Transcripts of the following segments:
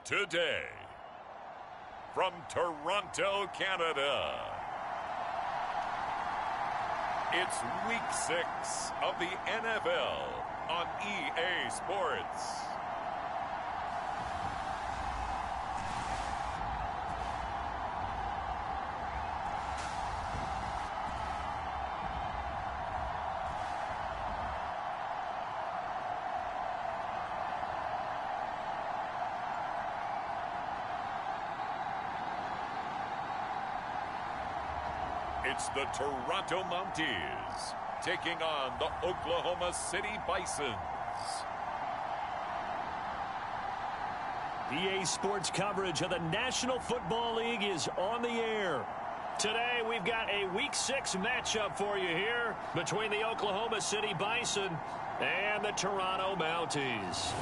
Today, from Toronto, Canada, it's Week 6 of the NFL on EA Sports. It's the Toronto Mounties taking on the Oklahoma City Bisons. EA Sports coverage of the National Football League is on the air. Today we've got a Week 6 matchup for you here between the Oklahoma City Bison and the Toronto Mounties.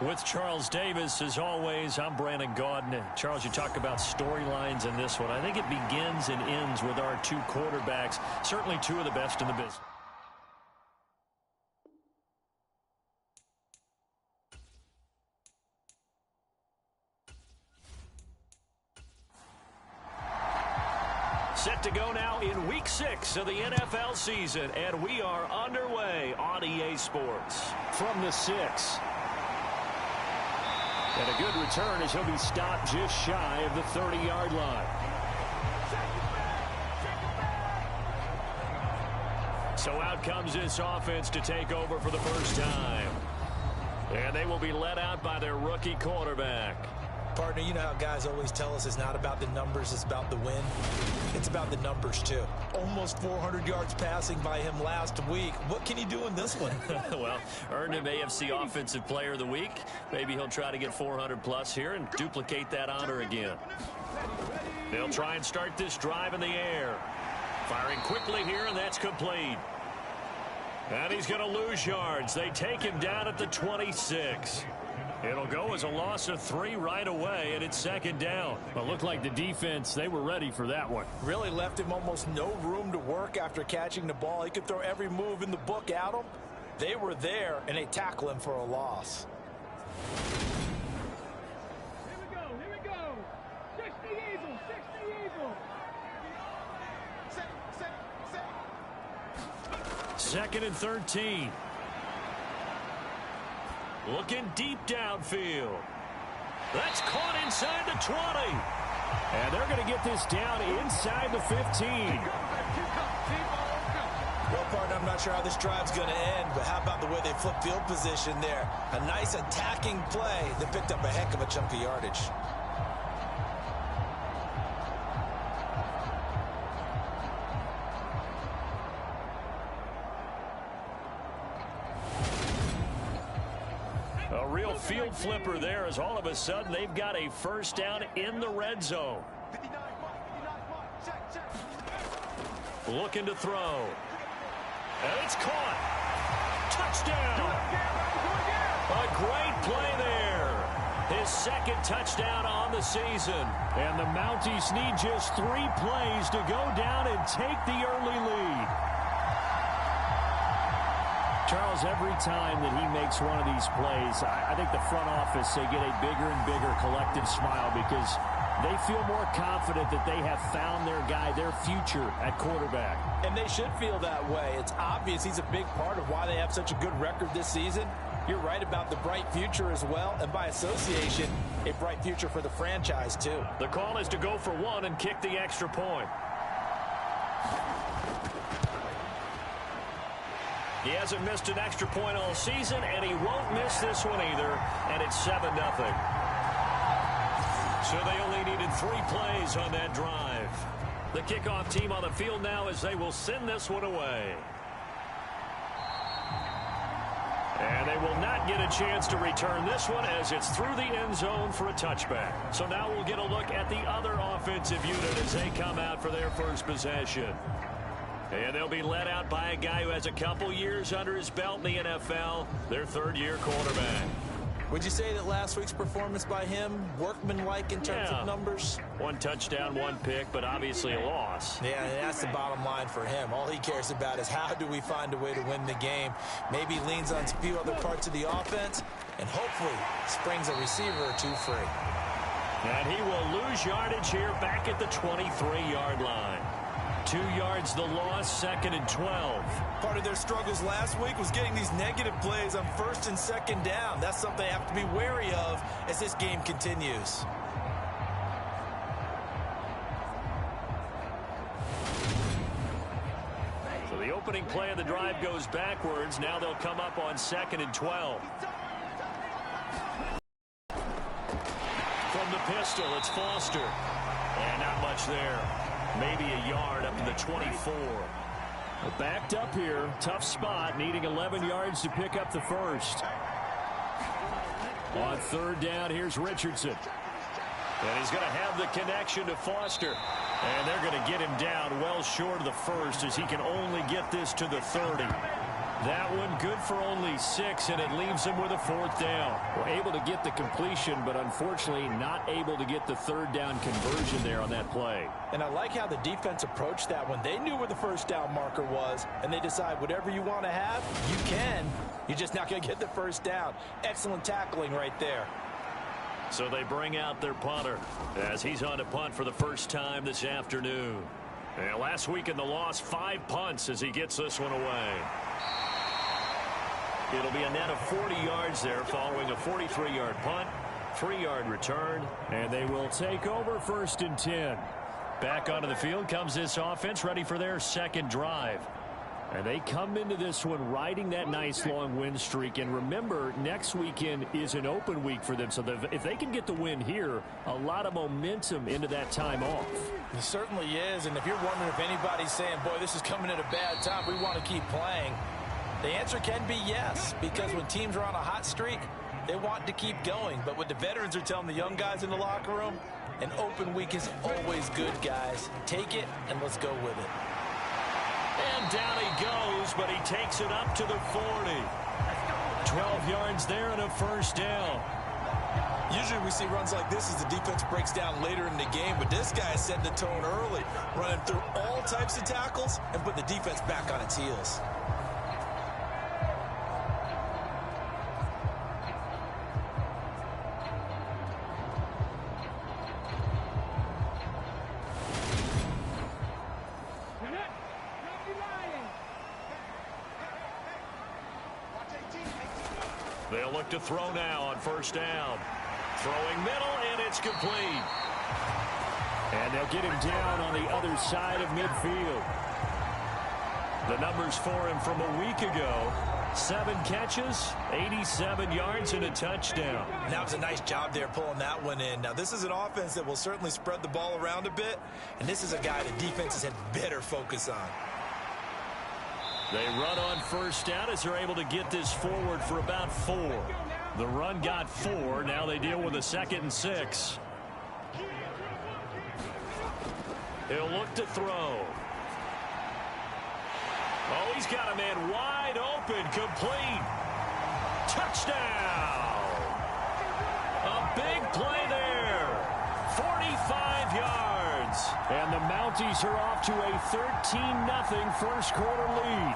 With Charles Davis, as always, I'm Brandon Gaudin. Charles, you talk about storylines in this one. I think it begins and ends with our two quarterbacks, certainly two of the best in the business. Set to go now in Week 6 of the NFL season, and we are underway on EA Sports. From the 6. And a good return as he'll be stopped just shy of the 30-yard line. So out comes this offense to take over for the first time. And they will be led out by their rookie quarterback. Partner, you know how guys always tell us it's not about the numbers, it's about the win. It's about the numbers, too. Almost 400 yards passing by him last week. What can he do in this one? Well, earned him AFC Offensive Player of the Week. Maybe he'll try to get 400-plus here and duplicate that honor again. They'll try and start this drive in the air. Firing quickly here, and that's complete. And he's going to lose yards. They take him down at the 26. It'll go as a loss of 3 right away, and it's second down. Well, it looked like the defense, they were ready for that one. Really left him almost no room to work after catching the ball. He could throw every move in the book at him. They were there, and they tackle him for a loss. Here we go. 60 Eagles, 60 Eagles. Second and 13. Looking deep downfield. That's caught inside the 20. And they're going to get this down inside the 15. Well, partner, I'm not sure how this drive's going to end, but how about the way they flip field position there? A nice attacking play that picked up a heck of a chunk of yardage. A real field flipper there as all of a sudden they've got a first down in the red zone. Looking to throw. And it's caught. Touchdown. A great play there. His second touchdown on the season. And the Mounties need just 3 plays to go down and take the early lead. Charles, every time that he makes one of these plays, I think the front office, they get a bigger and bigger collective smile because they feel more confident that they have found their guy, their future at quarterback. And they should feel that way. It's obvious he's a big part of why they have such a good record this season. You're right about the bright future as well, and by association, a bright future for the franchise too. The call is to go for 1 and kick the extra point. He hasn't missed an extra point all season, and he won't miss this one either, and it's 7-0. So they only needed 3 plays on that drive. The kickoff team on the field now as they will send this one away. And they will not get a chance to return this one as it's through the end zone for a touchback. So now we'll get a look at the other offensive unit as they come out for their first possession. And they'll be led out by a guy who has a couple years under his belt in the NFL, their third-year quarterback. Would you say that last week's performance by him, workmanlike in terms of numbers? 1 touchdown, 1 pick, but obviously a loss. Yeah, and that's the bottom line for him. All he cares about is how do we find a way to win the game. Maybe leans on a few other parts of the offense, and hopefully springs a receiver or two free. And he will lose yardage here back at the 23-yard line. 2 yards the loss, 2nd and 12. Part of their struggles last week was getting these negative plays on 1st and 2nd down. That's something they have to be wary of as this game continues. So the opening play of the drive goes backwards. Now they'll come up on 2nd and 12. From the pistol, it's Foster. And not much there. Maybe a yard up to the 24. Backed up here. Tough spot. Needing 11 yards to pick up the first. On 3rd down, here's Richardson. And he's going to have the connection to Foster. And they're going to get him down well short of the first as he can only get this to the 30. That one good for only 6, and it leaves him with a 4th down. Well, able to get the completion, but unfortunately not able to get the 3rd down conversion there on that play. And I like how the defense approached that one. They knew where the 1st down marker was, and they decide whatever you want to have, you can. You're just not going to get the 1st down. Excellent tackling right there. So they bring out their punter as he's on to punt for the first time this afternoon. And last week in the loss, 5 punts as he gets this one away. It'll be a net of 40 yards there following a 43-yard punt, 3-yard return. And they will take over 1st and 10. Back onto the field comes this offense, ready for their 2nd drive. And they come into this one riding that nice long win streak. And remember, next weekend is an open week for them. So if they can get the win here, a lot of momentum into that time off. It certainly is. And if you're wondering if anybody's saying, boy, this is coming at a bad time, we want to keep playing, the answer can be yes, because when teams are on a hot streak, they want to keep going. But what the veterans are telling the young guys in the locker room, an open week is always good, guys. Take it, and let's go with it. And down he goes, but he takes it up to the 40. 12 yards there and a 1st down. Usually we see runs like this as the defense breaks down later in the game, but this guy is setting the tone early, running through all types of tackles and put the defense back on its heels. They'll look to throw now on 1st down. Throwing middle, and it's complete. And they'll get him down on the other side of midfield. The numbers for him from a week ago: 7 catches, 87 yards, and a touchdown. And that was a nice job there pulling that one in. Now, this is an offense that will certainly spread the ball around a bit, and this is a guy the defenses had better focus on. They run on 1st down as they're able to get this forward for about 4. The run got 4. Now they deal with a 2nd and 6. He'll look to throw. Oh, he's got a man wide open, complete. Touchdown! A big play there. 45 yards. And the Mounties are off to a 13-0 first quarter lead.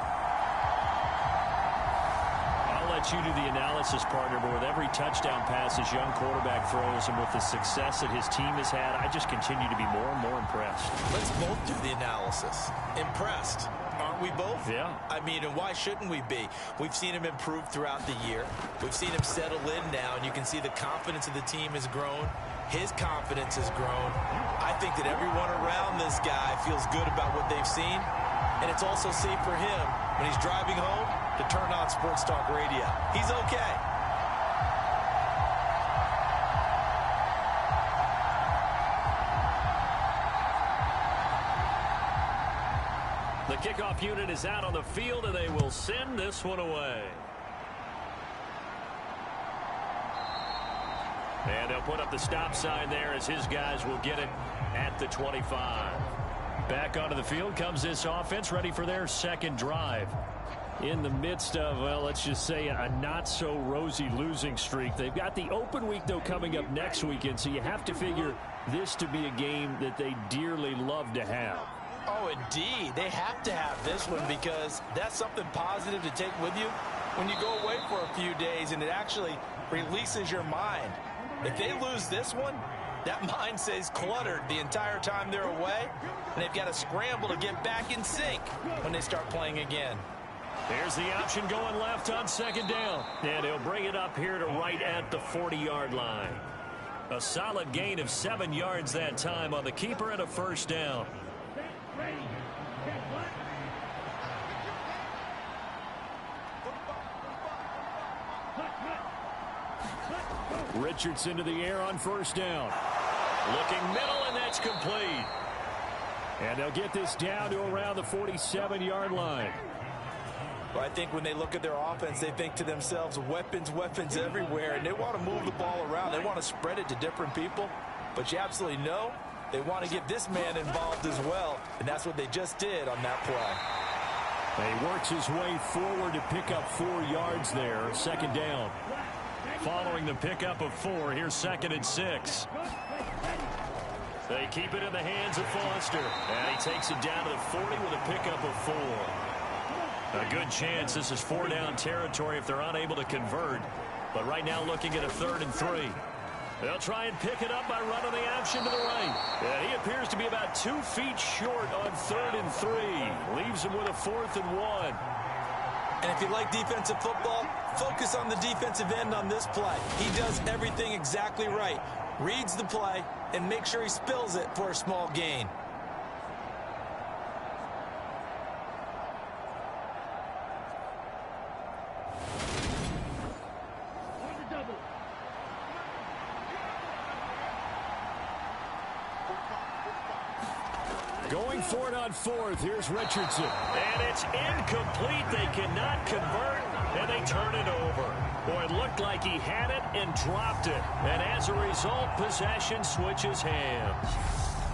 I'll let you do the analysis, partner, but with every touchdown pass his young quarterback throws and with the success that his team has had, I just continue to be more and more impressed. Let's both do the analysis. Impressed. Aren't we both? Yeah. I mean, and why shouldn't we be? We've seen him improve throughout the year. We've seen him settle in now, and you can see the confidence of the team has grown. His confidence has grown. I think that everyone around this guy feels good about what they've seen, and it's also safe for him when he's driving home to turn on Sports Talk Radio. He's okay. The kickoff unit is out on the field, and they will send this one away. And they'll put up the stop sign there as his guys will get it at the 25. Back onto the field comes this offense, ready for their 2nd drive. in the midst of, well, let's just say a not-so-rosy losing streak. They've got the open week, though, coming up next weekend, so you have to figure this to be a game that they dearly love to have. Oh, indeed. They have to have this one because that's something positive to take with you when you go away for a few days, and it actually releases your mind. If they lose this one, that mind stays cluttered the entire time they're away, and they've got to scramble to get back in sync when they start playing again. Here's the option going left on second down. And he'll bring it up here to right at the 40-yard line. A solid gain of 7 yards that time on the keeper and a first down. Richardson to the air on first down. Looking middle, and that's complete. And they'll get this down to around the 47-yard line. Well, I think when they look at their offense, they think to themselves, weapons, weapons everywhere, and they want to move the ball around. They want to spread it to different people, but you absolutely know they want to get this man involved as well, and that's what they just did on that play. He works his way forward to pick up 4 yards there, second down. Following the pickup of 4, here's 2nd and 6. They keep it in the hands of Foster, and he takes it down to the 40 with a pickup of 4. A good chance this is 4-down territory if they're unable to convert. But right now looking at a 3rd and 3. They'll try and pick it up by running the option to the right. And he appears to be about 2 feet short on 3rd and 3. Leaves him with a 4th and 1. And if you like defensive football, focus on the defensive end on this play. He does everything exactly right. Reads the play and makes sure he spills it for a small gain. Going for it on 4th. Here's Richardson. And it's incomplete. They cannot convert, and they turn it over. Boy, it looked like he had it and dropped it. And as a result, possession switches hands.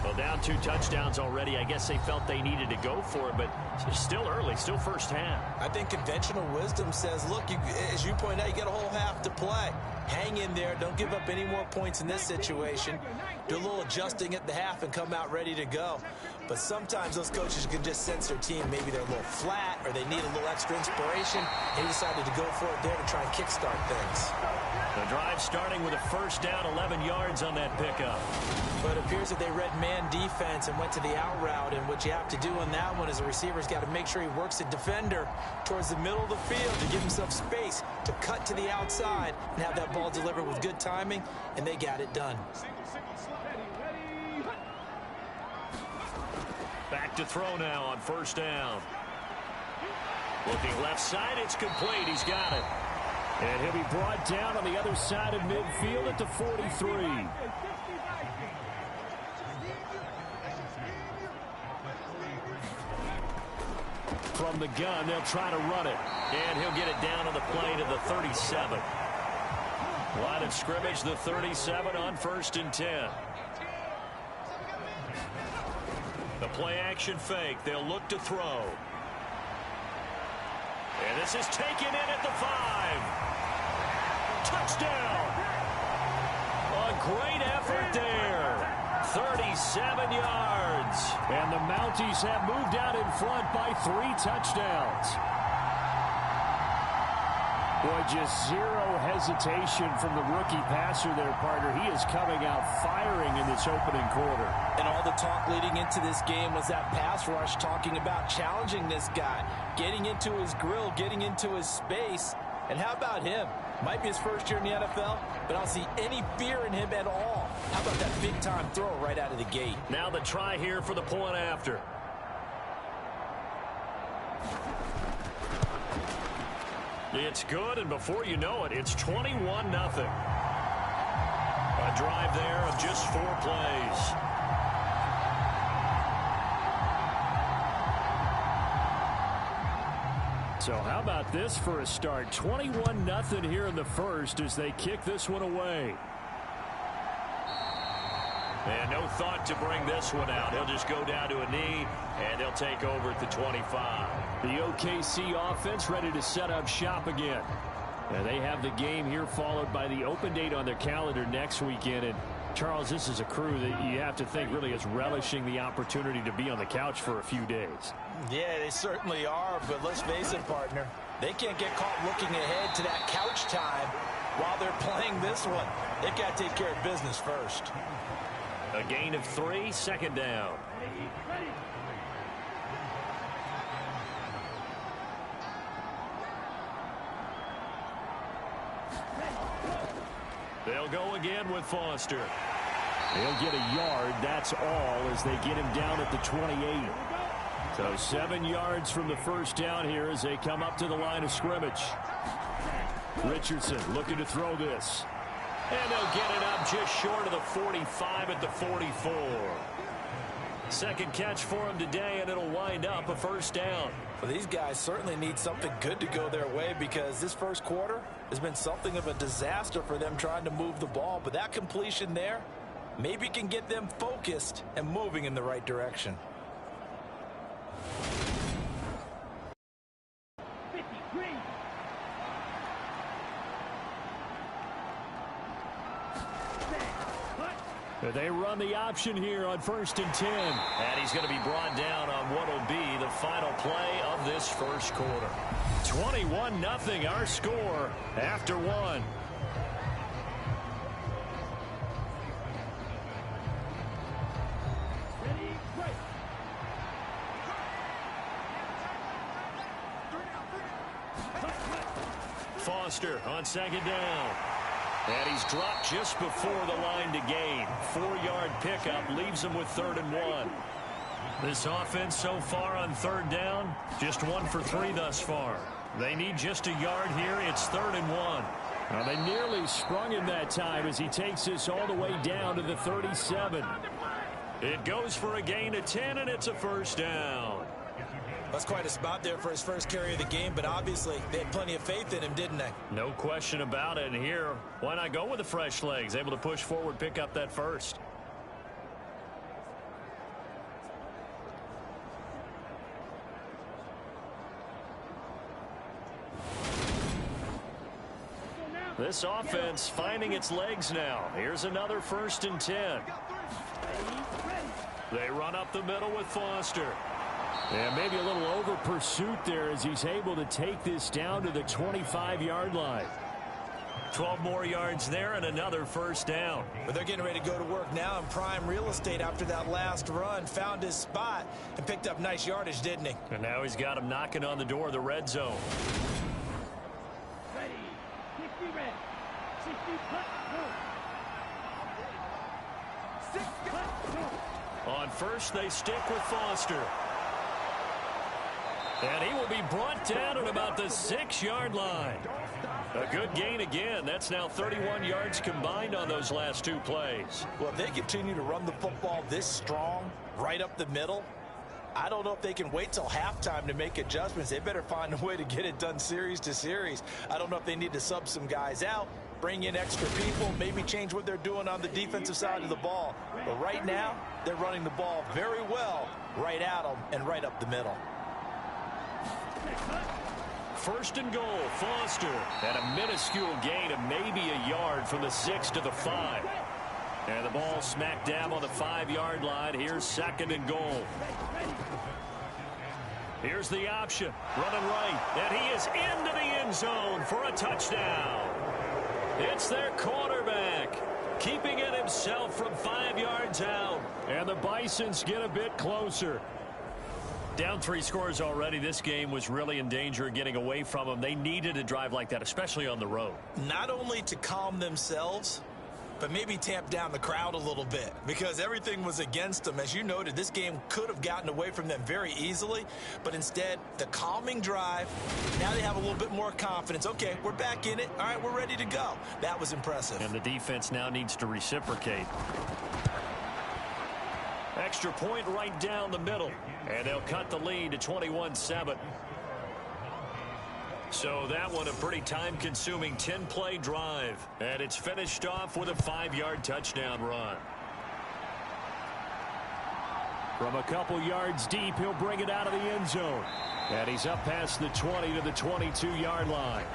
Well, down 2 touchdowns already. I guess they felt they needed to go for it, but it's still early, still first half. I think conventional wisdom says, look, as you point out, you got a whole half to play. Hang in there. Don't give up any more points in this situation. Do a little adjusting at the half and come out ready to go. But sometimes those coaches can just sense their team. Maybe they're a little flat or they need a little extra inspiration. They decided to go for it there to try and kickstart things. The drive starting with a first down, 11 yards on that pickup. But it appears that they read man defense and went to the out route. And what you have to do on that one is the receiver's got to make sure he works the defender towards the middle of the field to give himself space to cut to the outside and have that ball delivered with good timing. And they got it done. Back to throw now on first down. Looking left side, it's complete. He's got it. And he'll be brought down on the other side of midfield at the 43. From the gun, they'll try to run it. And he'll get it down on the play to the 37. Line of scrimmage, the 37 on 1st and 10. The play action fake. They'll look to throw. And this is taken in at the 5. Touchdown. A great effort there. 37 yards. And the Mounties have moved out in front by 3 touchdowns. Boy, just zero hesitation from the rookie passer there, partner. He is coming out firing in this opening quarter. And all the talk leading into this game was that pass rush, talking about challenging this guy, getting into his grill, getting into his space. And how about him? Might be his first year in the NFL, but I don't see any fear in him at all. How about that big-time throw right out of the gate? Now the try here for the point after. It's good, and before you know it, it's 21-0. A drive there of just 4 plays. So how about this for a start? 21-0 here in the first as they kick this one away. And no thought to bring this one out. He'll just go down to a knee, and they'll take over at the 25. The OKC offense ready to set up shop again. And they have the game here followed by the open date on their calendar next weekend. And Charles, this is a crew that you have to think really is relishing the opportunity to be on the couch for a few days. Yeah, they certainly are, but let's face it, partner. They can't get caught looking ahead to that couch time while they're playing this one. They've got to take care of business first. A gain of 3, second down. They'll go again with Foster. They'll get a yard, that's all, as they get him down at the 28. So 7 yards from the first down here as they come up to the line of scrimmage. Richardson looking to throw this. And they'll get it up just short of the 45 at the 44. Second catch for him today, and it'll wind up a first down. Well, these guys certainly need something good to go their way because this first quarter has been something of a disaster for them trying to move the ball. But that completion there maybe can get them focused and moving in the right direction. They run the option here on 1st and 10. And he's going to be brought down on what will be the final play of this first quarter. 21-0 our score after 1. Foster on second down. And he's dropped just before the line to gain. 4-yard pickup leaves him with 3rd and 1. This offense so far on 3rd down, just 1 for 3 thus far. They need just a yard here. It's 3rd and 1. Well, they nearly sprung him that time as he takes this all the way down to the 37. It goes for a gain of 10, and it's a first down. That's quite a spot there for his first carry of the game, but obviously they had plenty of faith in him, didn't they? No question about it. And here, why not go with the fresh legs? Able to push forward, pick up that first. This offense finding its legs now. Here's another 1st and 10. They run up the middle with Foster. Yeah, maybe a little over pursuit there as he's able to take this down to the 25-yard line. 12 more yards there and another first down. But they're getting ready to go to work now in prime real estate after that last run. Found his spot and picked up nice yardage, didn't he? And now he's got him knocking on the door of the red zone. Ready. 60 red. 60 cut. Go. 6 cut. Go. On first, they stick with Foster. And he will be brought down at about the 6-yard line. A good gain again. That's now 31 yards combined on those last 2 plays. Well, if they continue to run the football this strong, right up the middle, I don't know if they can wait till halftime to make adjustments. They better find a way to get it done series to series. I don't know if they need to sub some guys out, bring in extra people, maybe change what they're doing on the defensive side of the ball. But right now, they're running the ball very well right at them and right up the middle. 1st and goal, Foster. And a minuscule gain of maybe a yard from the 6 to the 5. And the ball smack dab on the 5-yard line. Here's 2nd and goal. Here's the option. Running right. And he is into the end zone for a touchdown. It's their quarterback, keeping it himself from 5 yards out. And the Bisons get a bit closer. Down 3 scores already. This game was really in danger of getting away from them. They needed a drive like that, especially on the road. Not only to calm themselves, but maybe tamp down the crowd a little bit because everything was against them. As you noted, this game could have gotten away from them very easily, but instead, the calming drive, now they have a little bit more confidence. Okay, we're back in it. All right, we're ready to go. That was impressive. And the defense now needs to reciprocate. Extra point right down the middle. And they'll cut the lead to 21-7. So that one a pretty time-consuming 10-play drive. And it's finished off with a 5-yard touchdown run. From a couple yards deep, he'll bring it out of the end zone. And he's up past the 20 to the 22-yard line.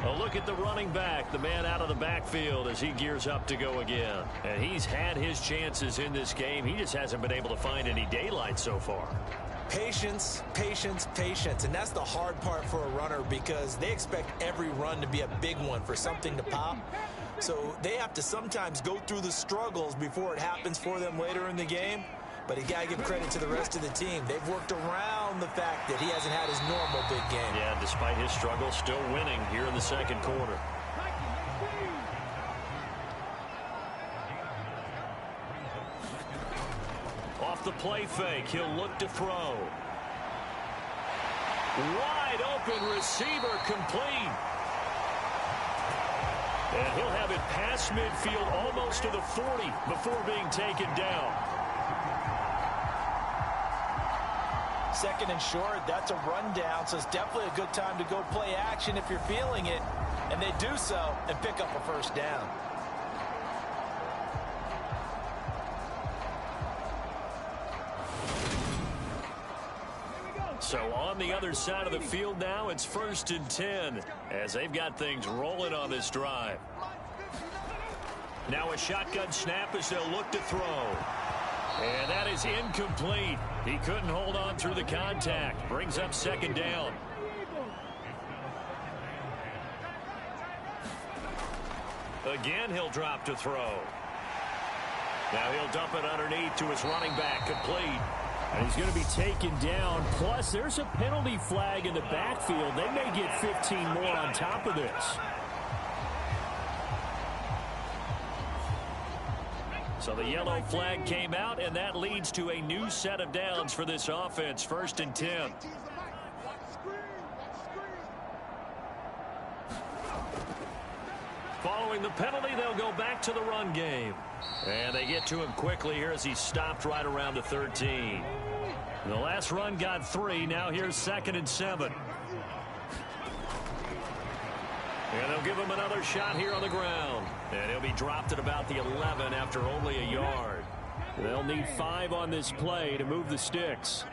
A look at the running back, the man out of the backfield as he gears up to go again. And he's had his chances in this game. He just hasn't been able to find any daylight so far. Patience, patience, patience. And that's the hard part for a runner because they expect every run to be a big one for something to pop. So they have to sometimes go through the struggles before it happens for them later in the game. But you got to give credit to the rest of the team. They've worked around the fact that he hasn't had his normal big game. Yeah, despite his struggles, still winning here in the second quarter. Off the play fake, he'll look to throw. Wide open receiver complete. And he'll have it past midfield almost to the 40 before being taken down. Second and short, that's a rundown, so it's definitely a good time to go play action if you're feeling it. And they do so and pick up a first down. So on the other side of the field now, it's 1st and 10 as they've got things rolling on this drive. Now a shotgun snap as they'll look to throw. And that is incomplete. He couldn't hold on through the contact. Brings up second down. Again, he'll drop to throw. Now he'll dump it underneath to his running back, complete. And he's going to be taken down. Plus, there's a penalty flag in the backfield. They may get 15 more on top of this. So the yellow flag came out, and that leads to a new set of downs for this offense. 1st and 10. Following the penalty, they'll go back to the run game. And they get to him quickly here as he stopped right around the 13. The last run got 3. Now here's 2nd and 7. And they'll give him another shot here on the ground. And he'll be dropped at about the 11 after only a yard. They'll need 5 on this play to move the sticks.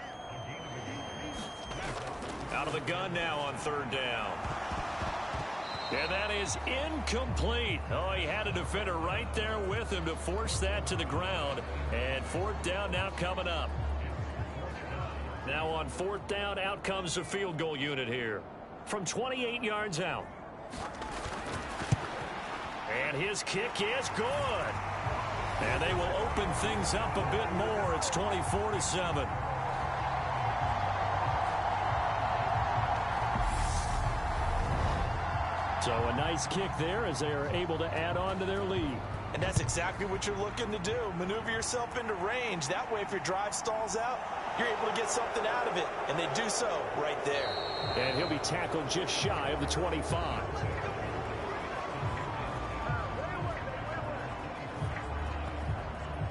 Out of the gun now on 3rd down. And that is incomplete. Oh, he had a defender right there with him to force that to the ground. And 4th down now coming up. Now on 4th down, out comes the field goal unit here. From 28 yards out. And his kick is good. And they will open things up a bit more. It's 24-7. So a nice kick there as they are able to add on to their lead. And that's exactly what you're looking to do. Maneuver yourself into range. That way, if your drive stalls out, you're able to get something out of it. And they do so right there. And he'll be tackled just shy of the 25.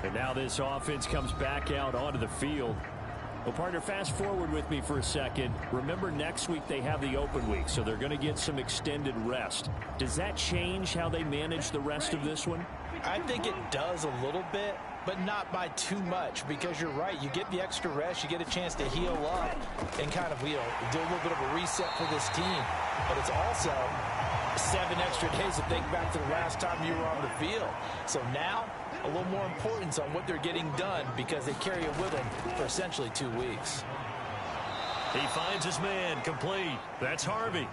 And now this offense comes back out onto the field. Well, partner, fast forward with me for a second. Remember, next week they have the open week, so they're going to get some extended rest. Does that change how they manage the rest of this one? I think it does a little bit, but not by too much, because you're right. You get the extra rest, you get a chance to heal up and kind of, do a little bit of a reset for this team. But it's also 7 extra days to think back to the last time you were on the field. So now, a little more importance on what they're getting done because they carry it with them for essentially 2 weeks. He finds his man, complete. That's Harvey.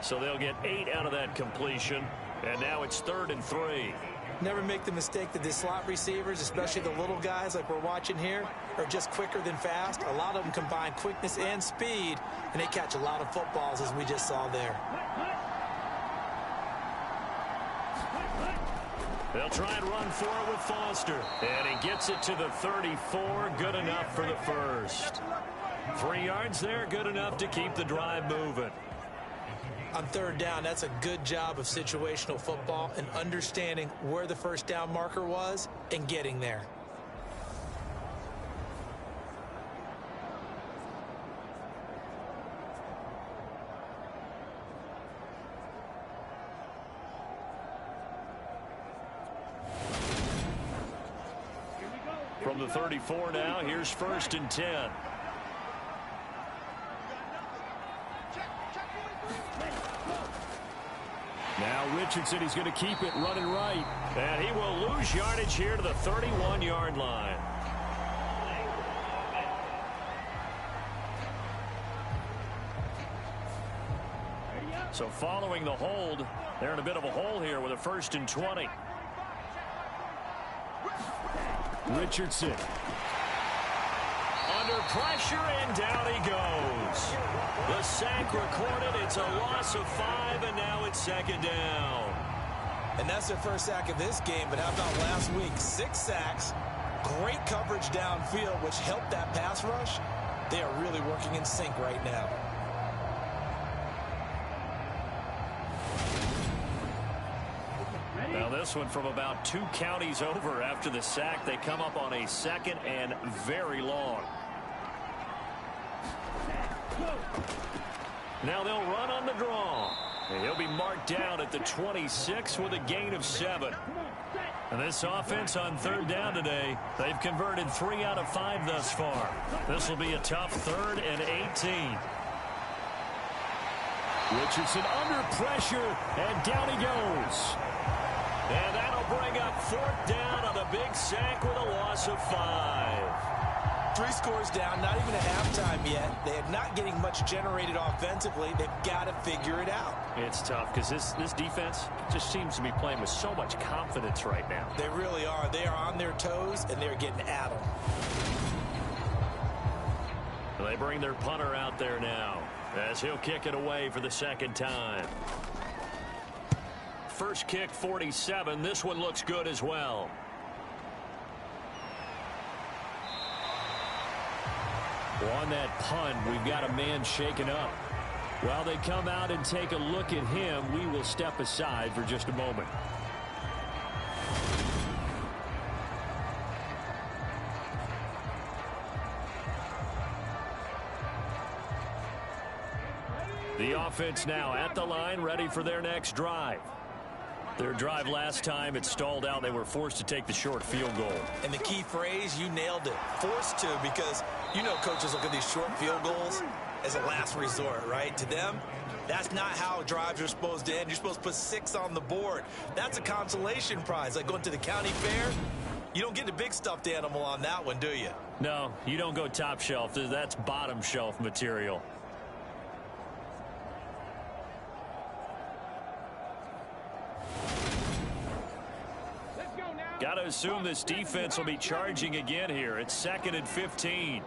So they'll get 8 out of that completion, and now it's 3rd and 3. Never make the mistake that the slot receivers, especially the little guys like we're watching here, are just quicker than fast. A lot of them combine quickness and speed, and they catch a lot of footballs, as we just saw there. They'll try and run for it with Foster. And he gets it to the 34. Good enough for the first. 3 yards there, good enough to keep the drive moving. On 3rd down, that's a good job of situational football and understanding where the first down marker was and getting there. From the 34 now, here's 1st and 10. Now Richardson, he's going to keep it running right. And he will lose yardage here to the 31-yard line. So following the hold, they're in a bit of a hole here with a 1st and 20. Richardson. Under pressure, and down he goes. The sack recorded. It's a loss of 5, and now it's 2nd down. And that's their first sack of this game, but how about last week? 6 sacks, great coverage downfield, which helped that pass rush. They are really working in sync right now. Now this one from about 2 counties over after the sack. They come up on a 2nd and very long. Now they'll run on the draw. And he'll be marked down at the 26 with a gain of 7. And this offense on 3rd down today, they've converted 3 out of 5 thus far. This will be a tough 3rd and 18. Richardson under pressure, and down he goes. And that'll bring up 4th down on a big sack with a loss of 5. 3 scores down, not even a halftime yet. They are not getting much generated offensively. They've got to figure it out. It's tough because this defense just seems to be playing with so much confidence right now. They really are. They are on their toes, and they're getting at them. They bring their punter out there now as he'll kick it away for the 2nd time. First kick, 47. This one looks good as well. On that punt, we've got a man shaken up. While they come out and take a look at him, we will step aside for just a moment. The offense now at the line, ready for their next drive. Their drive last time, it stalled out. They were forced to take the short field goal. And the key phrase, you nailed it. Forced to, because you know coaches look at these short field goals as a last resort, right? To them, that's not how drives are supposed to end. You're supposed to put 6 on the board. That's a consolation prize. Like going to the county fair, you don't get the big stuffed animal on that one, do you? No, you don't go top shelf. That's bottom shelf material. Got to assume this defense will be charging again here. It's 2nd and 15.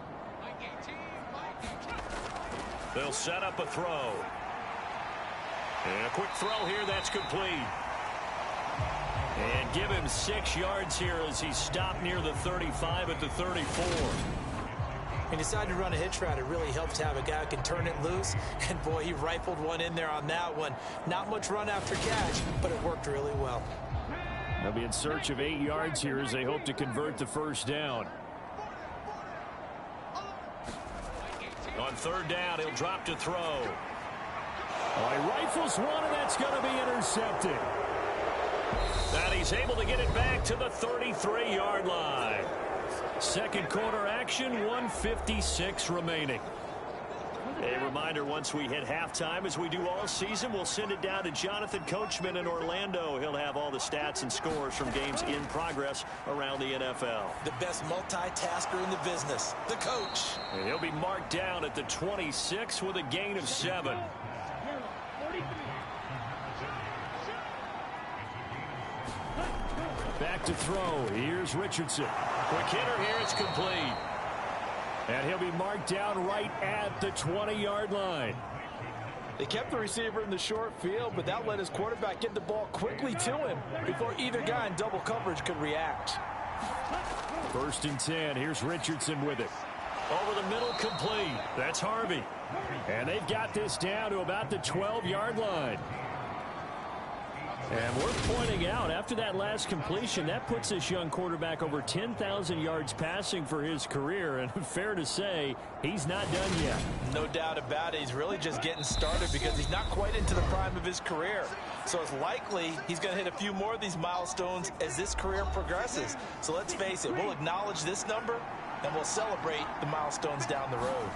They'll set up a throw. And a quick throw here. That's complete. And give him 6 yards here as he stopped near the 35 at the 34. He decided to run a hitch route. It really helps to have a guy who can turn it loose. And, boy, he rifled one in there on that one. Not much run after catch, but it worked really well. They'll be in search of 8 yards here as they hope to convert the 1st down. On 3rd down, he'll drop to throw. Oh, he rifles one, and that's going to be intercepted. And he's able to get it back to the 33-yard line. 2nd quarter action, 1:56 remaining. A reminder, once we hit halftime, as we do all season, we'll send it down to Jonathan Coachman in Orlando. He'll have all the stats and scores from games in progress around the NFL. The best multitasker in the business, the coach. And he'll be marked down at the 26 with a gain of 7. Back to throw. Here's Richardson. Quick hitter here. It's complete. And he'll be marked down right at the 20-yard line. They kept the receiver in the short field, but that let his quarterback get the ball quickly to him before either guy in double coverage could react. 1st and 10. Here's Richardson with it. Over the middle, complete. That's Harvey. And they've got this down to about the 12-yard line. And worth pointing out, after that last completion, that puts this young quarterback over 10,000 yards passing for his career. And fair to say, he's not done yet. No doubt about it. He's really just getting started because he's not quite into the prime of his career. So it's likely he's going to hit a few more of these milestones as this career progresses. So let's face it, we'll acknowledge this number and we'll celebrate the milestones down the road.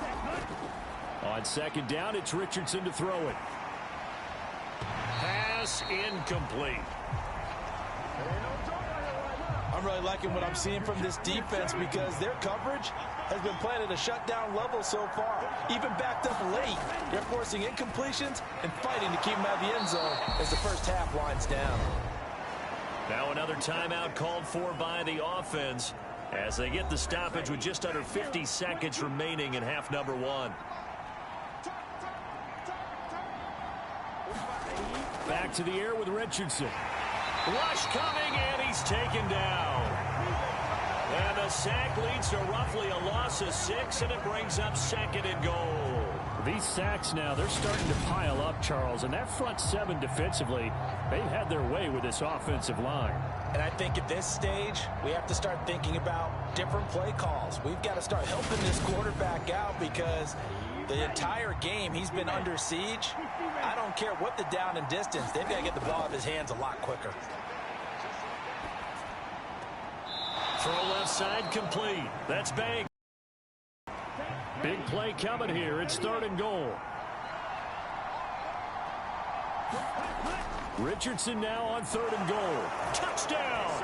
On second down, it's Richardson to throw it. Pass incomplete. I'm really liking what I'm seeing from this defense because their coverage has been playing at a shutdown level so far. Even backed up late, they're forcing incompletions and fighting to keep them out of the end zone as the first half winds down. Now another timeout called for by the offense as they get the stoppage with just under 50 seconds remaining in half number one. Back to the air with Richardson. Rush coming, and he's taken down. And the sack leads to roughly a loss of 6, and it brings up second and goal. These sacks now, they're starting to pile up, Charles. And that front seven defensively, they've had their way with this offensive line. And I think at this stage, we have to start thinking about different play calls. We've got to start helping this quarterback out because the entire game he's been under siege. I don't care what the down and distance. They've got to get the ball out of his hands a lot quicker. Throw left side complete. That's big. Big play coming here. It's third and goal. Richardson now on third and goal. Touchdown!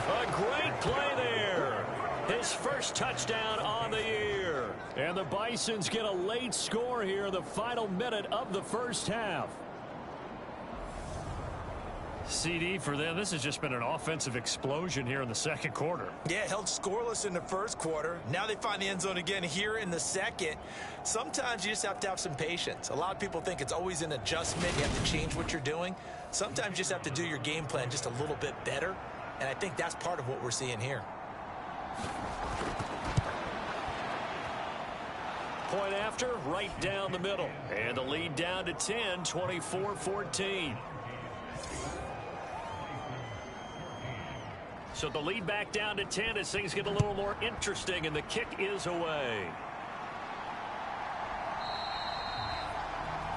A great play there. His first touchdown on the year. And the Bisons get a late score here in the final minute of the first half. CD for them, this has just been an offensive explosion here in the second quarter. Yeah, held scoreless in the first quarter. Now they find the end zone again here in the second. Sometimes you just have to have some patience. A lot of people think it's always an adjustment. You have to change what you're doing. Sometimes you just have to do your game plan just a little bit better. And I think that's part of what we're seeing here. Point after, right down the middle. And the lead down to 10, 24-14. So the lead back down to 10 as things get a little more interesting, and the kick is away.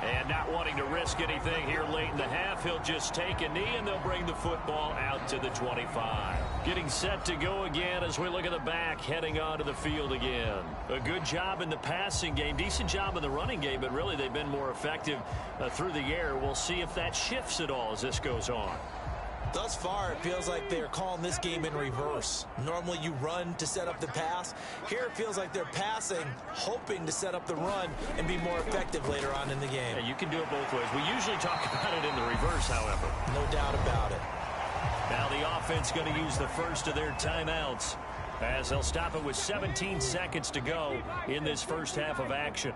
And not wanting to risk anything here late in the half, he'll just take a knee, and they'll bring the football out to the 25. Getting set to go again as we look at the back, heading onto the field again. A good job in the passing game, decent job in the running game, but really they've been more effective through the air. We'll see if that shifts at all as this goes on. Thus far, it feels like they're calling this game in reverse. Normally you run to set up the pass. Here it feels like they're passing, hoping to set up the run and be more effective later on in the game. Yeah, you can do it both ways. We usually talk about it in the reverse, however. No doubt about it. Now the offense going to use the first of their timeouts as they'll stop it with 17 seconds to go in this first half of action.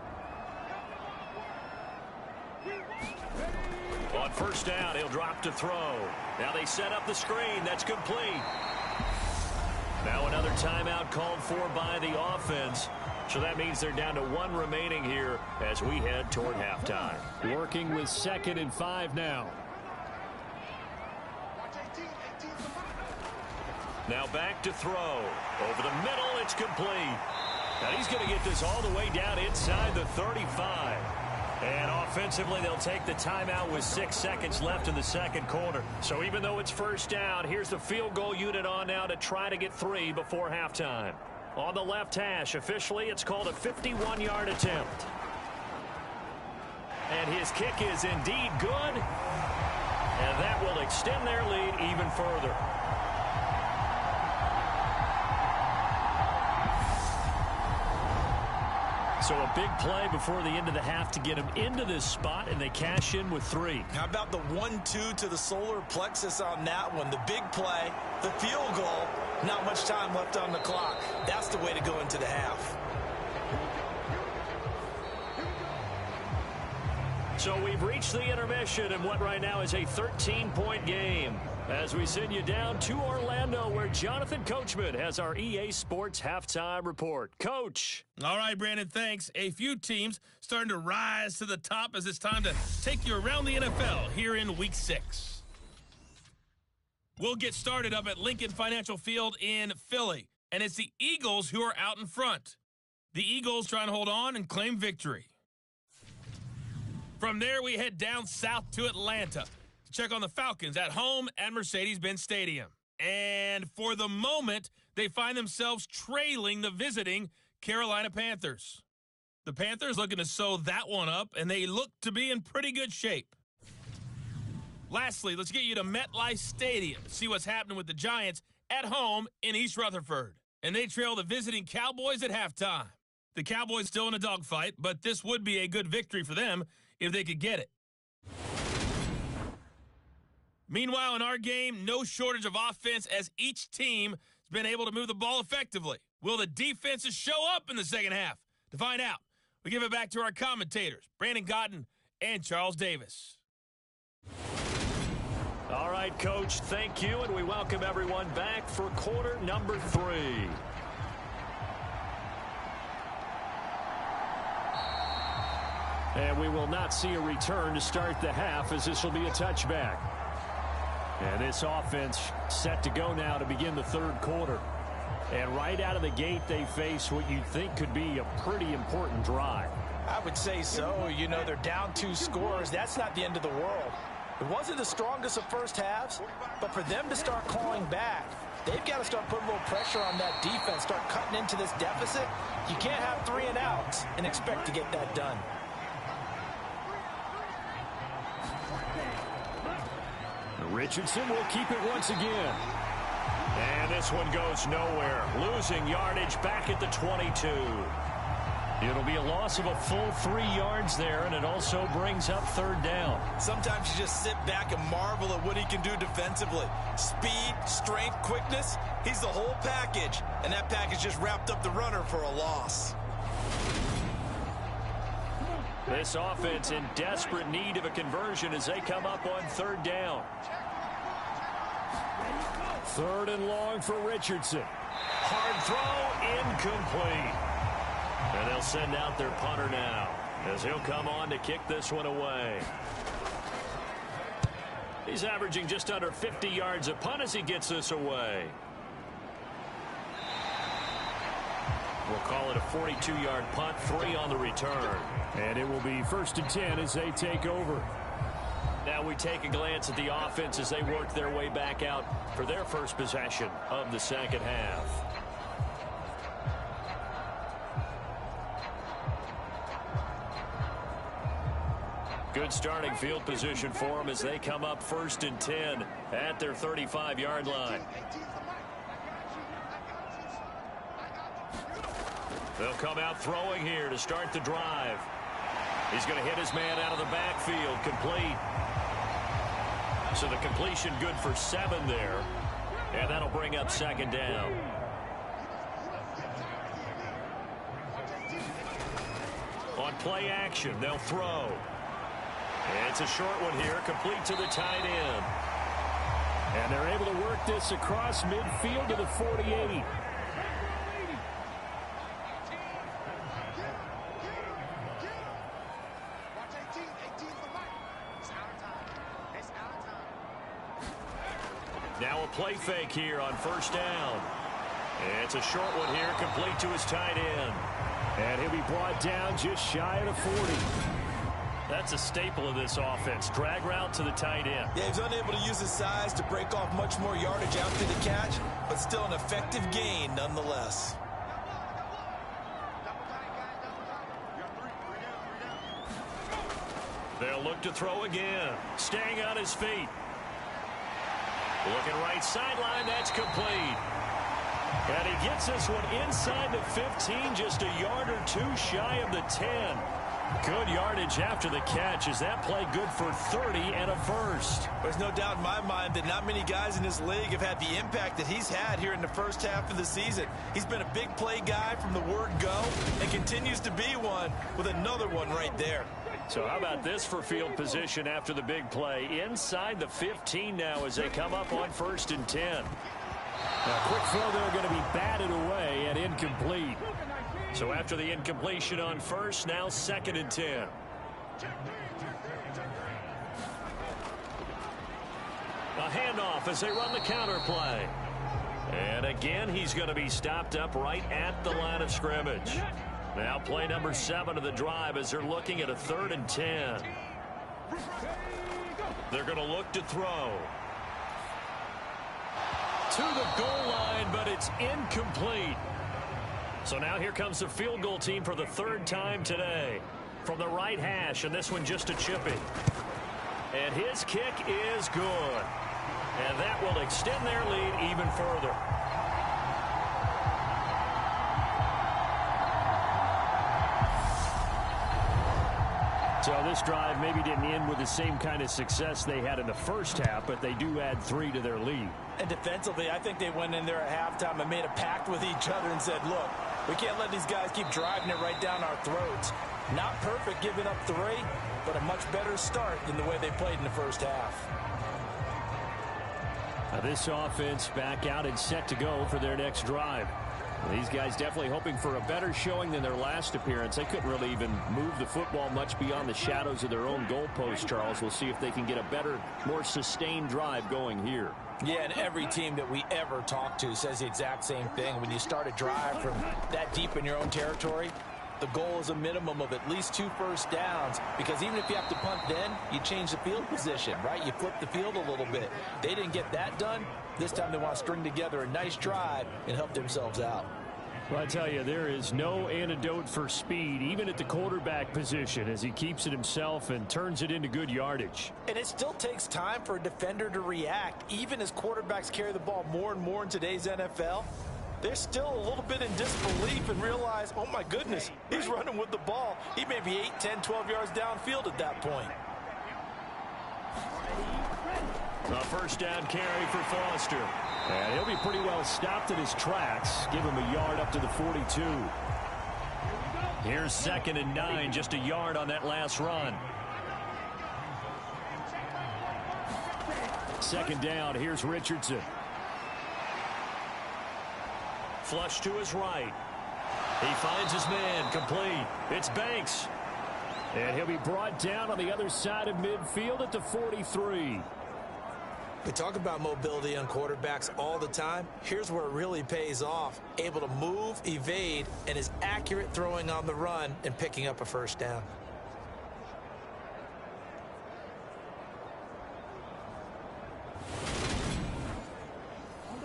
On first down, he'll drop to throw. Now they set up the screen. That's complete. Now another timeout called for by the offense. So that means they're down to 1 remaining here as we head toward halftime. Working with 2nd and 5 now. Now back to throw. Over the middle, it's complete. Now he's going to get this all the way down inside the 35. And offensively, they'll take the timeout with 6 seconds left in the second quarter. So even though it's first down, here's the field goal unit on now to try to get 3 before halftime. On the left hash, officially, it's called a 51-yard attempt. And his kick is indeed good. And that will extend their lead even further. So a big play before the end of the half to get them into this spot, and they cash in with 3. How about the 1-2 to the solar plexus on that one? The big play, the field goal, not much time left on the clock. That's the way to go into the half. So we've reached the intermission in what right now is a 13-point game as we send you down to Orlando, where Jonathan Coachman has our EA Sports halftime report. Coach. All right, Brandon, thanks. A few teams starting to rise to the top as it's time to take you around the NFL here in Week 6. We'll get started up at Lincoln Financial Field in Philly, and it's the Eagles who are out in front. The Eagles trying to hold on and claim victory. From there, we head down south to Atlanta to check on the Falcons at home at Mercedes-Benz Stadium. And for the moment, they find themselves trailing the visiting Carolina Panthers. The Panthers looking to sew that one up, and they look to be in pretty good shape. Lastly, let's get you to MetLife Stadium to see what's happening with the Giants at home in East Rutherford. And they trail the visiting Cowboys at halftime. The Cowboys still in a dogfight, but this would be a good victory for them if they could get it. Meanwhile, in our game, no shortage of offense as each team has been able to move the ball effectively. Will the defenses show up in the second half? To find out, we give it back to our commentators, Brandon Cotton and Charles Davis. All right, Coach, thank you, and we welcome everyone back for quarter number 3. And we will not see a return to start the half, as this will be a touchback. And this offense set to go now to begin the third quarter. And right out of the gate, they face what you'd think could be a pretty important drive. I would say so. You know, they're down 2 scores. That's not the end of the world. It wasn't the strongest of first halves, but for them to start clawing back, they've got to start putting a little pressure on that defense, start cutting into this deficit. You can't have 3 and outs and expect to get that done. Richardson will keep it once again. And this one goes nowhere. Losing yardage back at the 22. It'll be a loss of a full 3 yards there, and it also brings up third down. Sometimes you just sit back and marvel at what he can do defensively. Speed, strength, quickness, he's the whole package. And that package just wrapped up the runner for a loss. This offense in desperate need of a conversion as they come up on third down. 3rd and long for Richardson. Hard throw, incomplete. And they'll send out their punter now as he'll come on to kick this one away. He's averaging just under 50 yards a punt as he gets this away. We'll call it a 42-yard punt, 3 on the return. And it will be 1st and 10 as they take over. Now we take a glance at the offense as they work their way back out for their first possession of the second half. Good starting field position for them as they come up 1st and 10 at their 35-yard line. They'll come out throwing here to start the drive. He's going to hit his man out of the backfield, complete. So the completion good for 7 there, and that'll bring up 2nd down. On play action, they'll throw. And it's a short one here, complete to the tight end. And they're able to work this across midfield to the 48. Now a play fake here on 1st down. It's a short one here, complete to his tight end. And he'll be brought down just shy of the 40. That's a staple of this offense. Drag route to the tight end. Yeah, he's unable to use his size to break off much more yardage after the catch, but still an effective gain nonetheless. They'll look to throw again. Staying on his feet. Looking right sideline, that's complete. And he gets this one inside the 15, just a yard or 2 shy of the 10. Good yardage after the catch. Is that play good for 30 and a first? There's no doubt in my mind that not many guys in this league have had the impact that he's had here in the first half of the season. He's been a big play guy from the word go and continues to be one with another one right there. So how about this for field position after the big play? Inside the 15 now as they come up on 1st and 10. Now, quick throw there going to be batted away and incomplete. So after the incompletion on 1st, now 2nd and 10. A handoff as they run the counter play. And again, he's going to be stopped up right at the line of scrimmage. Now play number 7 of the drive as they're looking at a 3rd and 10. They're going to look to throw. To the goal line, but it's incomplete. So now here comes the field goal team for the 3rd time today. From the right hash, and this one just a chipping. And his kick is good. And that will extend their lead even further. So this drive maybe didn't end with the same kind of success they had in the first half, but they do add 3 to their lead. And defensively, I think they went in there at halftime and made a pact with each other and said, look, we can't let these guys keep driving it right down our throats. Not perfect giving up 3, but a much better start than the way they played in the first half. Now this offense back out and set to go for their next drive. These guys definitely hoping for a better showing than their last appearance. They couldn't really even move the football much beyond the shadows of their own goalpost, Charles. We'll see if they can get a better, more sustained drive going here. Yeah, and every team that we ever talk to says the exact same thing. When you start a drive from that deep in your own territory, the goal is a minimum of at least 2 first downs, because even if you have to punt then, you change the field position, right? You flip the field a little bit. They didn't get that done. This time they want to string together a nice drive and help themselves out. Well, I tell you, there is no antidote for speed, even at the quarterback position, as he keeps it himself and turns it into good yardage. And it still takes time for a defender to react. Even as quarterbacks carry the ball more and more in today's NFL, they're still a little bit in disbelief and realize, oh my goodness, he's running with the ball. He may be 8, 10, 12 yards downfield at that point. A first down carry for Foster. And he'll be pretty well stopped in his tracks. Give him a yard up to the 42. Here's 2nd and 9, just a yard on that last run. 2nd down, here's Richardson. Flush to his right. He finds his man, complete. It's Banks. And he'll be brought down on the other side of midfield at the 43. We talk about mobility on quarterbacks all the time. Here's where it really pays off. Able to move, evade, and is accurate throwing on the run and picking up a first down.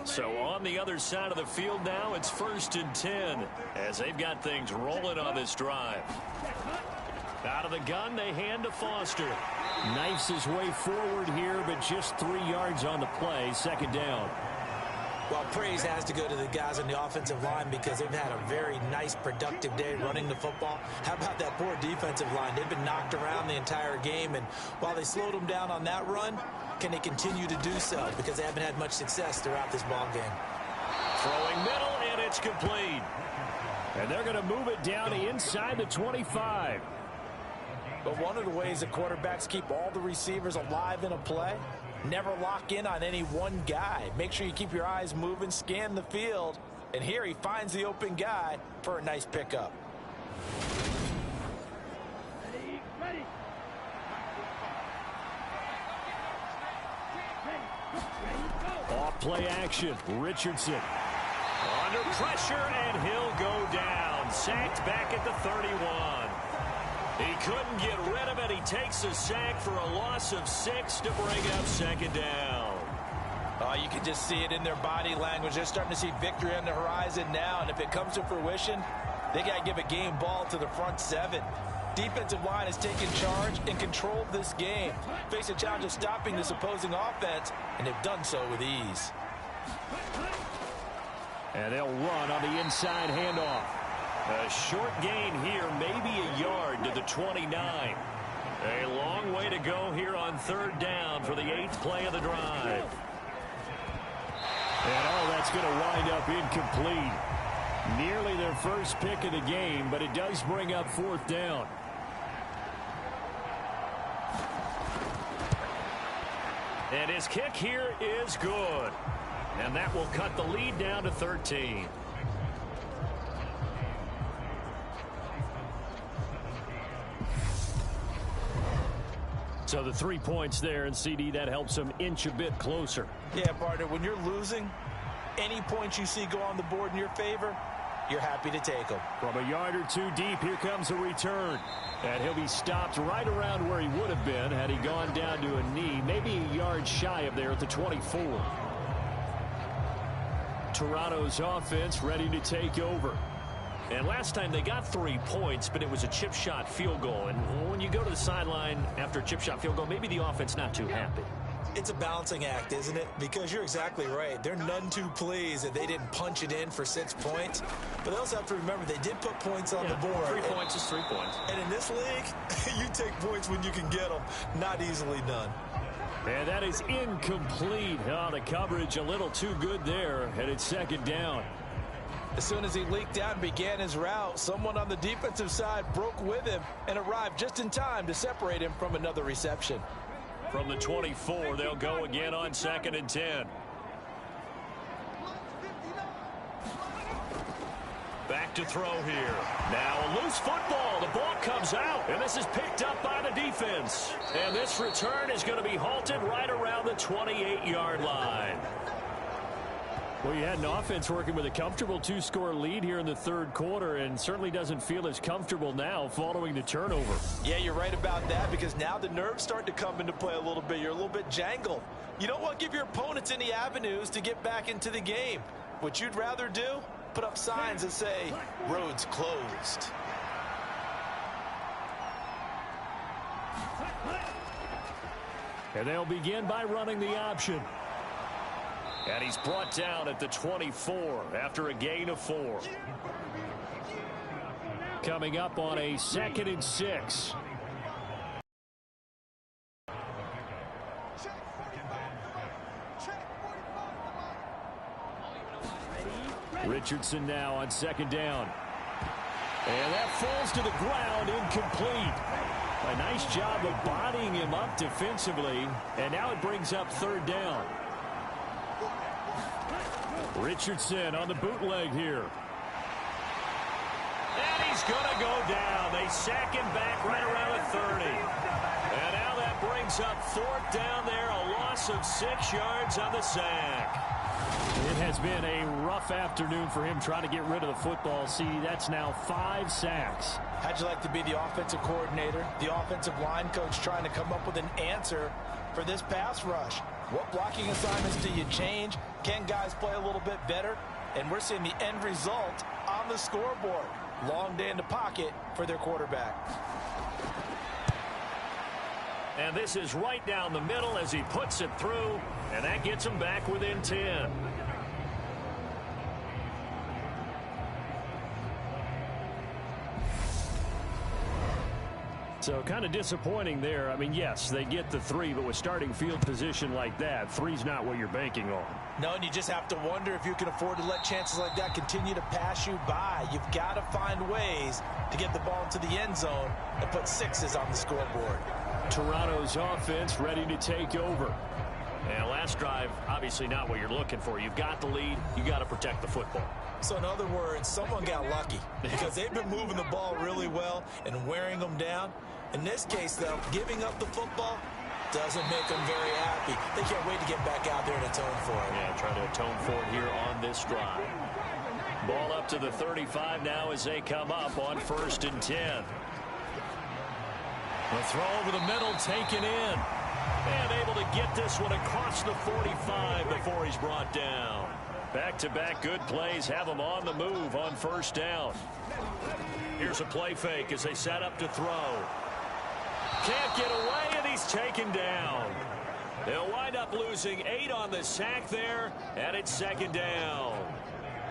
So on the other side of the field now, it's 1st and 10 as they've got things rolling on this drive. Out of the gun, they hand to Foster. Knifes his way forward here, but just 3 yards on the play. 2nd down. Well, praise has to go to the guys on the offensive line because they've had a very nice, productive day running the football. How about that poor defensive line? They've been knocked around the entire game, and while they slowed them down on that run, can they continue to do so? Because they haven't had much success throughout this ball game. Throwing middle, and it's complete. And they're going to move it down to inside the 25. But one of the ways that quarterbacks keep all the receivers alive in a play, never lock in on any one guy. Make sure you keep your eyes moving, scan the field, and here he finds the open guy for a nice pickup. Ready. Off play action. Richardson. Under pressure, and he'll go down. Sacked back at the 31. He couldn't get rid of it. He takes a sack for a loss of 6 to bring up 2nd down. You can just see it in their body language. They're starting to see victory on the horizon now, and if it comes to fruition, they got to give a game ball to the front 7. Defensive line has taken charge and controlled this game. Face a challenge of stopping this opposing offense, and they've done so with ease. And they'll run on the inside handoff. A short gain here, maybe a yard to the 29. A long way to go here on 3rd down for the 8th play of the drive. And that's going to wind up incomplete. Nearly their first pick of the game, but it does bring up 4th down. And his kick here is good. And that will cut the lead down to 13. So the 3 points there, and CD, that helps them inch a bit closer. Yeah, partner, when you're losing, any points you see go on the board in your favor, you're happy to take them. From a yard or two deep, here comes a return. And he'll be stopped right around where he would have been had he gone down to a knee, maybe a yard shy of there at the 24. Toronto's offense ready to take over. And last time they got 3 points, but it was a chip shot field goal. And when you go to the sideline after a chip shot field goal, maybe the offense not too happy. It's a balancing act, isn't it? Because you're exactly right. They're none too pleased that they didn't punch it in for 6 points. But they also have to remember they did put points on the board. 3 points is 3 points. And in this league, you take points when you can get them. Not easily done. And that is incomplete. Oh, the coverage a little too good there. And it's second down. As soon as he leaked out and began his route, someone on the defensive side broke with him and arrived just in time to separate him from another reception. From the 24, they'll go again on 2nd and 10. Back to throw here. Now a loose football. The ball comes out, and this is picked up by the defense. And this return is going to be halted right around the 28-yard line. Well, you had an offense working with a comfortable 2-score lead here in the third quarter and certainly doesn't feel as comfortable now following the turnover. Yeah, you're right about that because now the nerves start to come into play a little bit. You're a little bit jangled. You don't want to give your opponents any avenues to get back into the game. What you'd rather do, put up signs that say, roads closed. And they'll begin by running the option. And he's brought down at the 24 after a gain of 4. Coming up on a 2nd and 6. Richardson now on 2nd down. And that falls to the ground, incomplete. A nice job of bodying him up defensively. And now it brings up 3rd down. Richardson on the bootleg here. And he's going to go down. They sack him back right around the 30. And now that brings up 4th down there. A loss of 6 yards on the sack. It has been a rough afternoon for him trying to get rid of the football. See, that's now 5 sacks. How'd you like to be the offensive coordinator, the offensive line coach trying to come up with an answer for this pass rush? What blocking assignments do you change? Can guys play a little bit better? And we're seeing the end result on the scoreboard. Long day in the pocket for their quarterback. And this is right down the middle as he puts it through, and that gets him back within 10. So kind of disappointing there. I mean, yes, they get the 3, but with starting field position like that, 3's not what you're banking on. No, and you just have to wonder if you can afford to let chances like that continue to pass you by. You've got to find ways to get the ball into the end zone and put 6s on the scoreboard. Toronto's offense ready to take over. And last drive, obviously not what you're looking for. You've got the lead. You got to protect the football. So in other words, someone got lucky because they've been moving the ball really well and wearing them down. In this case, though, giving up the football doesn't make them very happy. They can't wait to get back out there and atone for it. Yeah, trying to atone for it here on this drive. Ball up to the 35 now as they come up on 1st and 10. The throw over the middle taken in. And able to get this one across the 45 before he's brought down. Back-to-back good plays have him on the move on 1st down. Here's a play fake as they set up to throw. Can't get away, and he's taken down. They'll wind up losing 8 on the sack there, and it's 2nd down.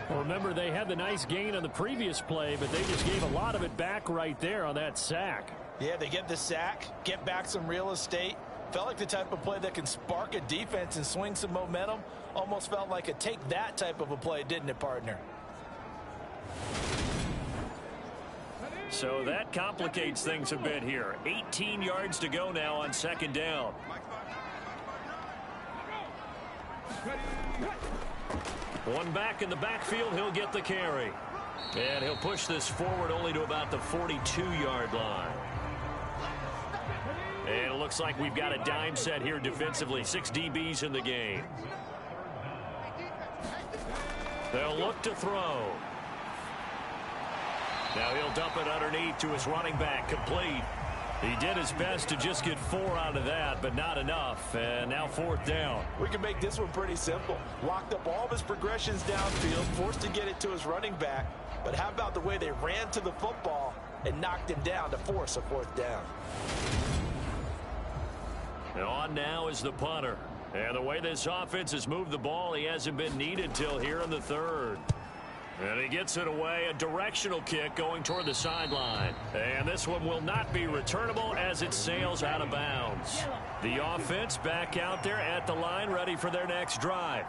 Well, remember, they had the nice gain on the previous play, but they just gave a lot of it back right there on that sack. Yeah, they get the sack, get back some real estate. Felt like the type of play that can spark a defense and swing some momentum. Almost felt like a take-that type of a play, didn't it, partner? So that complicates things a bit here. 18 yards to go now on 2nd down. One back in the backfield, he'll get the carry. And he'll push this forward only to about the 42-yard line. And it looks like we've got a dime set here defensively. 6 DBs in the game. They'll look to throw. Now he'll dump it underneath to his running back, complete. He did his best to just get 4 out of that, but not enough. And now 4th down. We can make this one pretty simple. Locked up all of his progressions downfield, forced to get it to his running back. But how about the way they ran to the football and knocked him down to force a 4th down? And on now is the punter. And the way this offense has moved the ball, he hasn't been needed till here in the 3rd. And he gets it away, a directional kick going toward the sideline. And this one will not be returnable as it sails out of bounds. The offense back out there at the line, ready for their next drive.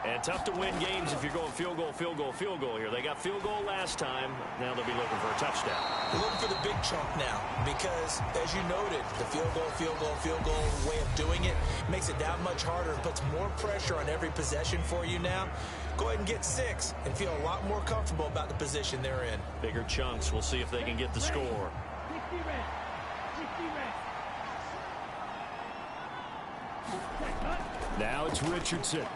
And tough to win games if you're going field goal, field goal, field goal here. They got field goal last time. Now they'll be looking for a touchdown. They're looking for the big chunk now because, as you noted, the field goal, field goal, field goal way of doing it makes it that much harder and puts more pressure on every possession for you now. Go ahead and get 6 and feel a lot more comfortable about the position they're in. Bigger chunks. We'll see if they can get the score. Now it's Richardson.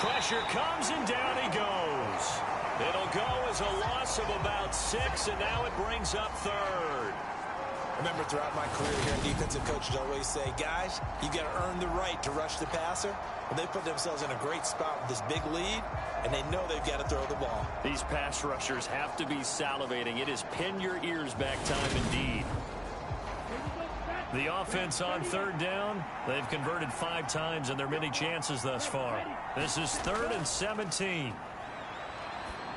Pressure comes and down he goes. It'll go as a loss of about 6, and now it brings up 3rd. Remember, throughout my career here, defensive coaches always say, guys, you got to earn the right to rush the passer. Well, they put themselves in a great spot with this big lead, and they know they've got to throw the ball. These pass rushers have to be salivating. It is pin your ears back time indeed. The offense on 3rd down, they've converted 5 times in their many chances thus far. This is 3rd and 17.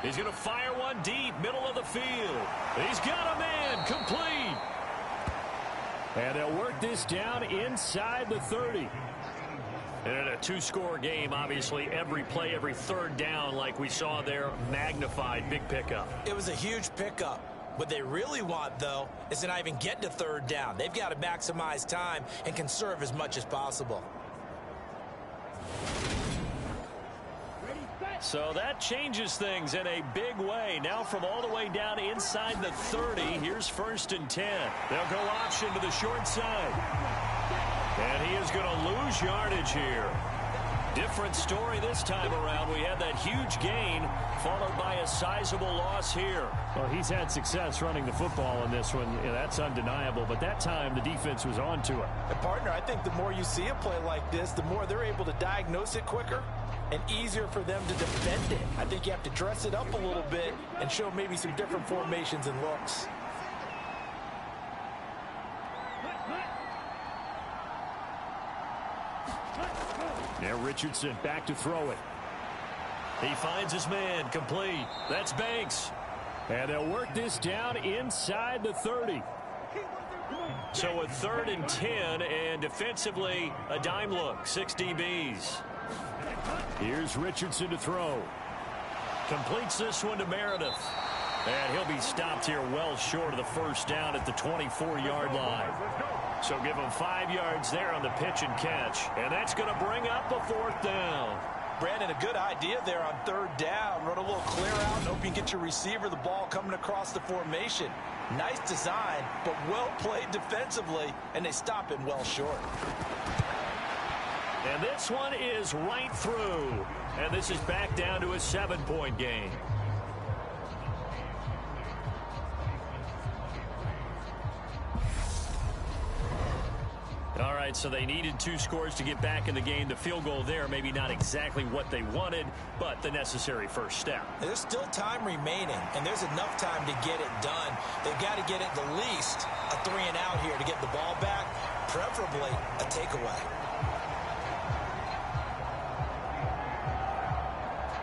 He's going to fire one deep, middle of the field. He's got a man, complete. And they'll work this down inside the 30. And in a 2-score game, obviously, every play, every 3rd down, like we saw there, magnified, big pickup. It was a huge pickup. What they really want, though, is to not even get to 3rd down. They've got to maximize time and conserve as much as possible. So that changes things in a big way. Now from all the way down inside the 30, here's 1st and 10. They'll go option to the short side. And he is going to lose yardage here. Different story this time around. We had that huge gain followed by a sizable loss here. Well, he's had success running the football in this one. Yeah, that's undeniable. But that time, the defense was on to it. And partner, I think the more you see a play like this, the more they're able to diagnose it quicker and easier for them to defend it. I think you have to dress it up a little bit and show maybe some different formations and looks. Now Richardson back to throw it. He finds his man, complete. That's Banks. And they'll work this down inside the 30. So a 3rd and 10, and defensively, a dime look, 6 DBs. Here's Richardson to throw. Completes this one to Meredith. And he'll be stopped here well short of the 1st down at the 24-yard line. So give him 5 yards there on the pitch and catch. And that's going to bring up a 4th down. Brandon, a good idea there on 3rd down. Run a little clear out and hope you can get your receiver the ball coming across the formation. Nice design, but well played defensively, and they stop him well short. And this one is right through. And this is back down to a 7-point game. All right, so they needed 2 scores to get back in the game. The field goal there, maybe not exactly what they wanted, but the necessary first step. There's still time remaining, and there's enough time to get it done. They've got to get it the least a 3-and-out here to get the ball back, preferably a takeaway.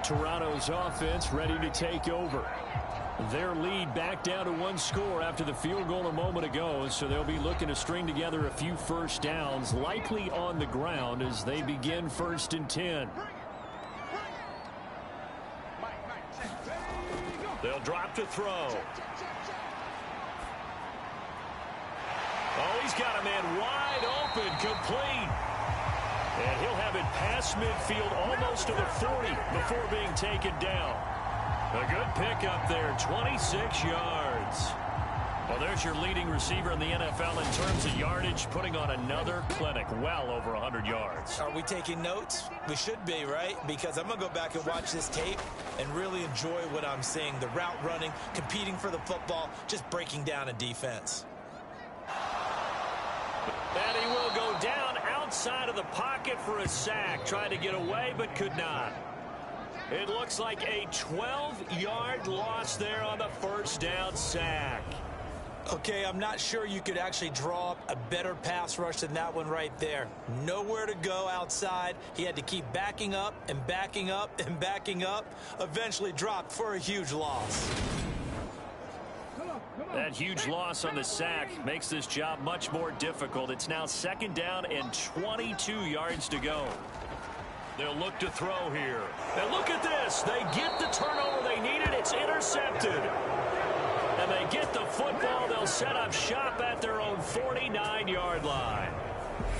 Toronto's offense ready to take over. Their lead back down to 1 score after the field goal a moment ago, so they'll be looking to string together a few 1st downs, likely on the ground as they begin 1st and 10. They'll drop to throw. Oh, he's got a man wide open, complete. And he'll have it past midfield almost to the 40 before being taken down. A good pickup there, 26 yards. Well, there's your leading receiver in the NFL in terms of yardage, putting on another clinic, well over 100 yards. Are we taking notes? We should be, right? Because I'm going to go back and watch this tape and really enjoy what I'm seeing. The route running, competing for the football, just breaking down a defense. And he will go down outside of the pocket for a sack. Tried to get away, but could not. It looks like a 12-yard loss there on the first down sack. Okay, I'm not sure you could actually draw up a better pass rush than that one right there. Nowhere to go outside. He had to keep backing up and backing up and backing up. Eventually dropped for a huge loss. That huge loss on the sack makes this job much more difficult. It's now second down and 22 yards to go. They'll look to throw here. And look at this. They get the turnover they needed. It's intercepted. And they get the football. They'll set up shop at their own 49-yard line.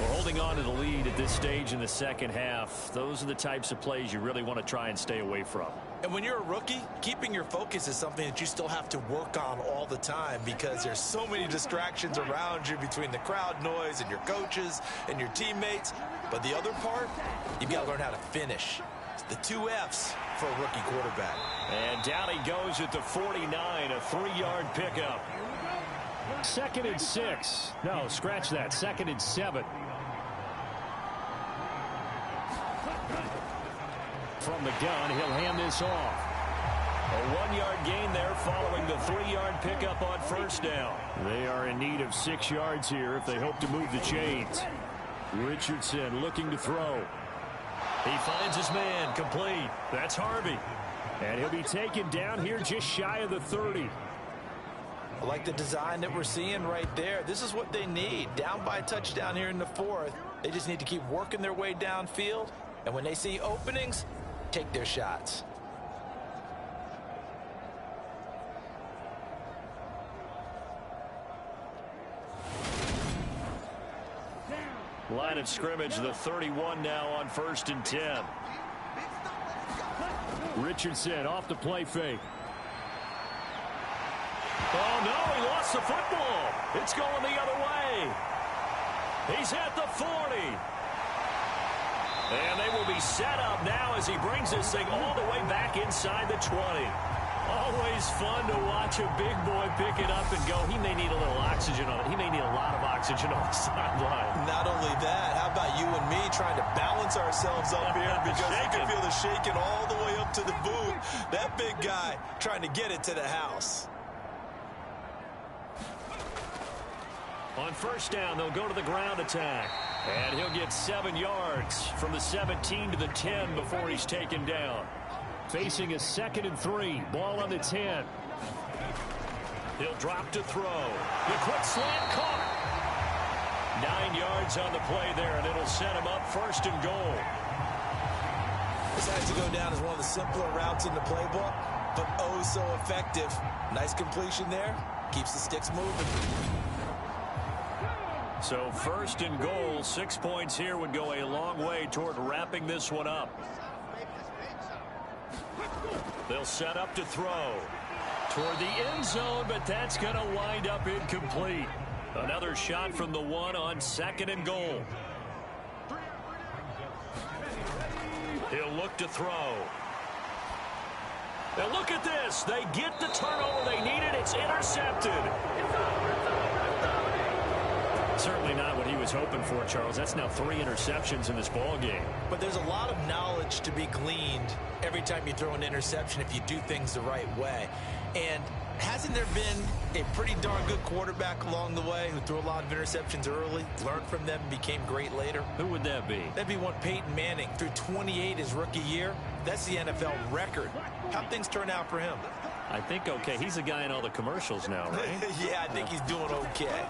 We're holding on to the lead at this stage in the second half. Those are the types of plays you really want to try and stay away from. And when you're a rookie, keeping your focus is something that you still have to work on all the time because there's so many distractions around you between the crowd noise and your coaches and your teammates. But the other part, you've got to learn how to finish. It's the 2 F's for a rookie quarterback. And down he goes at the 49, a 3-yard pickup. 2nd and 6. No, scratch that. 2nd and 7. From the gun, he'll hand this off. A 1-yard gain there following the 3-yard pickup on first down. They are in need of 6 yards here if they hope to move the chains. Richardson looking to throw. He finds his man, complete. That's Harvey. And he'll be taken down here just shy of the 30. I like the design that we're seeing right there. This is what they need. Down by a touchdown here in the 4th. They just need to keep working their way downfield. And when they see openings, take their shots. Line of scrimmage, the 31 now on 1st and 10. Richardson off the play fake. Oh, no, he lost the football. It's going the other way. He's at the 40. And they will be set up now as he brings this thing all the way back inside the 20. Always fun to watch a big boy pick it up and go. He may need a little oxygen on it. He may need a lot of oxygen on the sideline. Not only that, how about you and me trying to balance ourselves up here because you can feel the shaking all the way up to the booth. That big guy trying to get it to the house. On first down, they'll go to the ground attack. And he'll get 7 yards from the 17 to the 10 before he's taken down. Facing a 2nd and 3. Ball on the 10. He'll drop to throw. The quick slant caught. 9 yards on the play there, and it'll set him up 1st and goal. This has to go down as one of the simpler routes in the playbook, but oh so effective. Nice completion there. Keeps the sticks moving. So 1st and goal, 6 points here would go a long way toward wrapping this one up. They'll set up to throw toward the end zone, but that's going to wind up incomplete. Another shot from the 1 on 2nd and goal. He'll look to throw. Now look at this. They get the turnover they needed. It's intercepted. Certainly not what he was hoping for, Charles. That's now 3 interceptions in this ball game. But there's a lot of knowledge to be gleaned every time you throw an interception if you do things the right way. And hasn't there been a pretty darn good quarterback along the way who threw a lot of interceptions early, learned from them, and became great later? Who would that be? That'd be one Peyton Manning. Threw 28 his rookie year. That's the NFL record. How'd things turn out for him? I think okay. He's a guy in all the commercials now, right? Yeah, I think he's doing okay.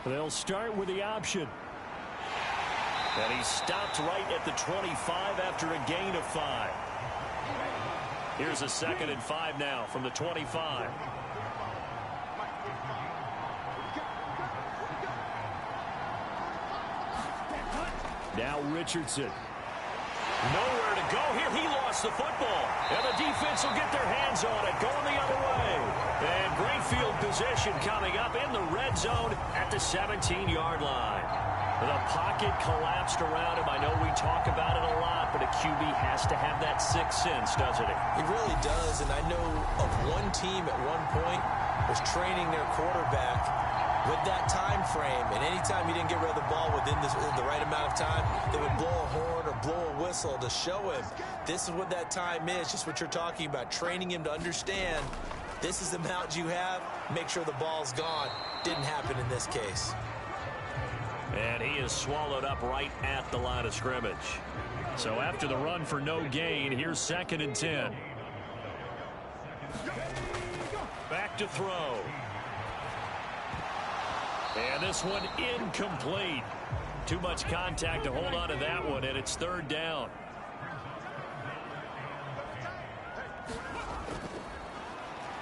They'll start with the option. And he stopped right at the 25 after a gain of 5. Here's a 2nd and 5 now from the 25. Now Richardson. Nowhere to go here. He lost the football. And the defense will get their hands on it, going the other way. And great field position coming up in the red zone at the 17-yard line. The pocket collapsed around him. I know we talk about it a lot, but a QB has to have that sixth sense, doesn't it? He really does, and I know of one team at one point was training their quarterback with that time frame, and anytime he didn't get rid of the ball within the right amount of time, they would blow a horn or blow a whistle to show him this is what that time is, just what you're talking about, training him to understand this is the amount you have, make sure the ball's gone. Didn't happen in this case. And he is swallowed up right at the line of scrimmage. So after the run for no gain, here's 2nd and 10. Back to throw. And this one incomplete. Too much contact to hold on to that one, and it's 3rd down.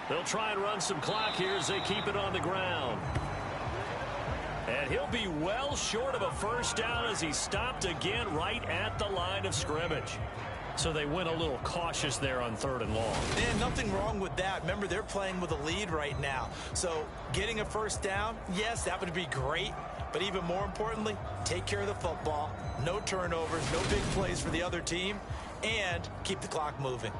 They'll try and run some clock here as they keep it on the ground. And he'll be well short of a first down as he stopped again right at the line of scrimmage. So they went a little cautious there on 3rd and long. And nothing wrong with that. Remember, they're playing with a lead right now. So getting a first down, yes, that would be great. But even more importantly, take care of the football. No turnovers, no big plays for the other team, and keep the clock moving.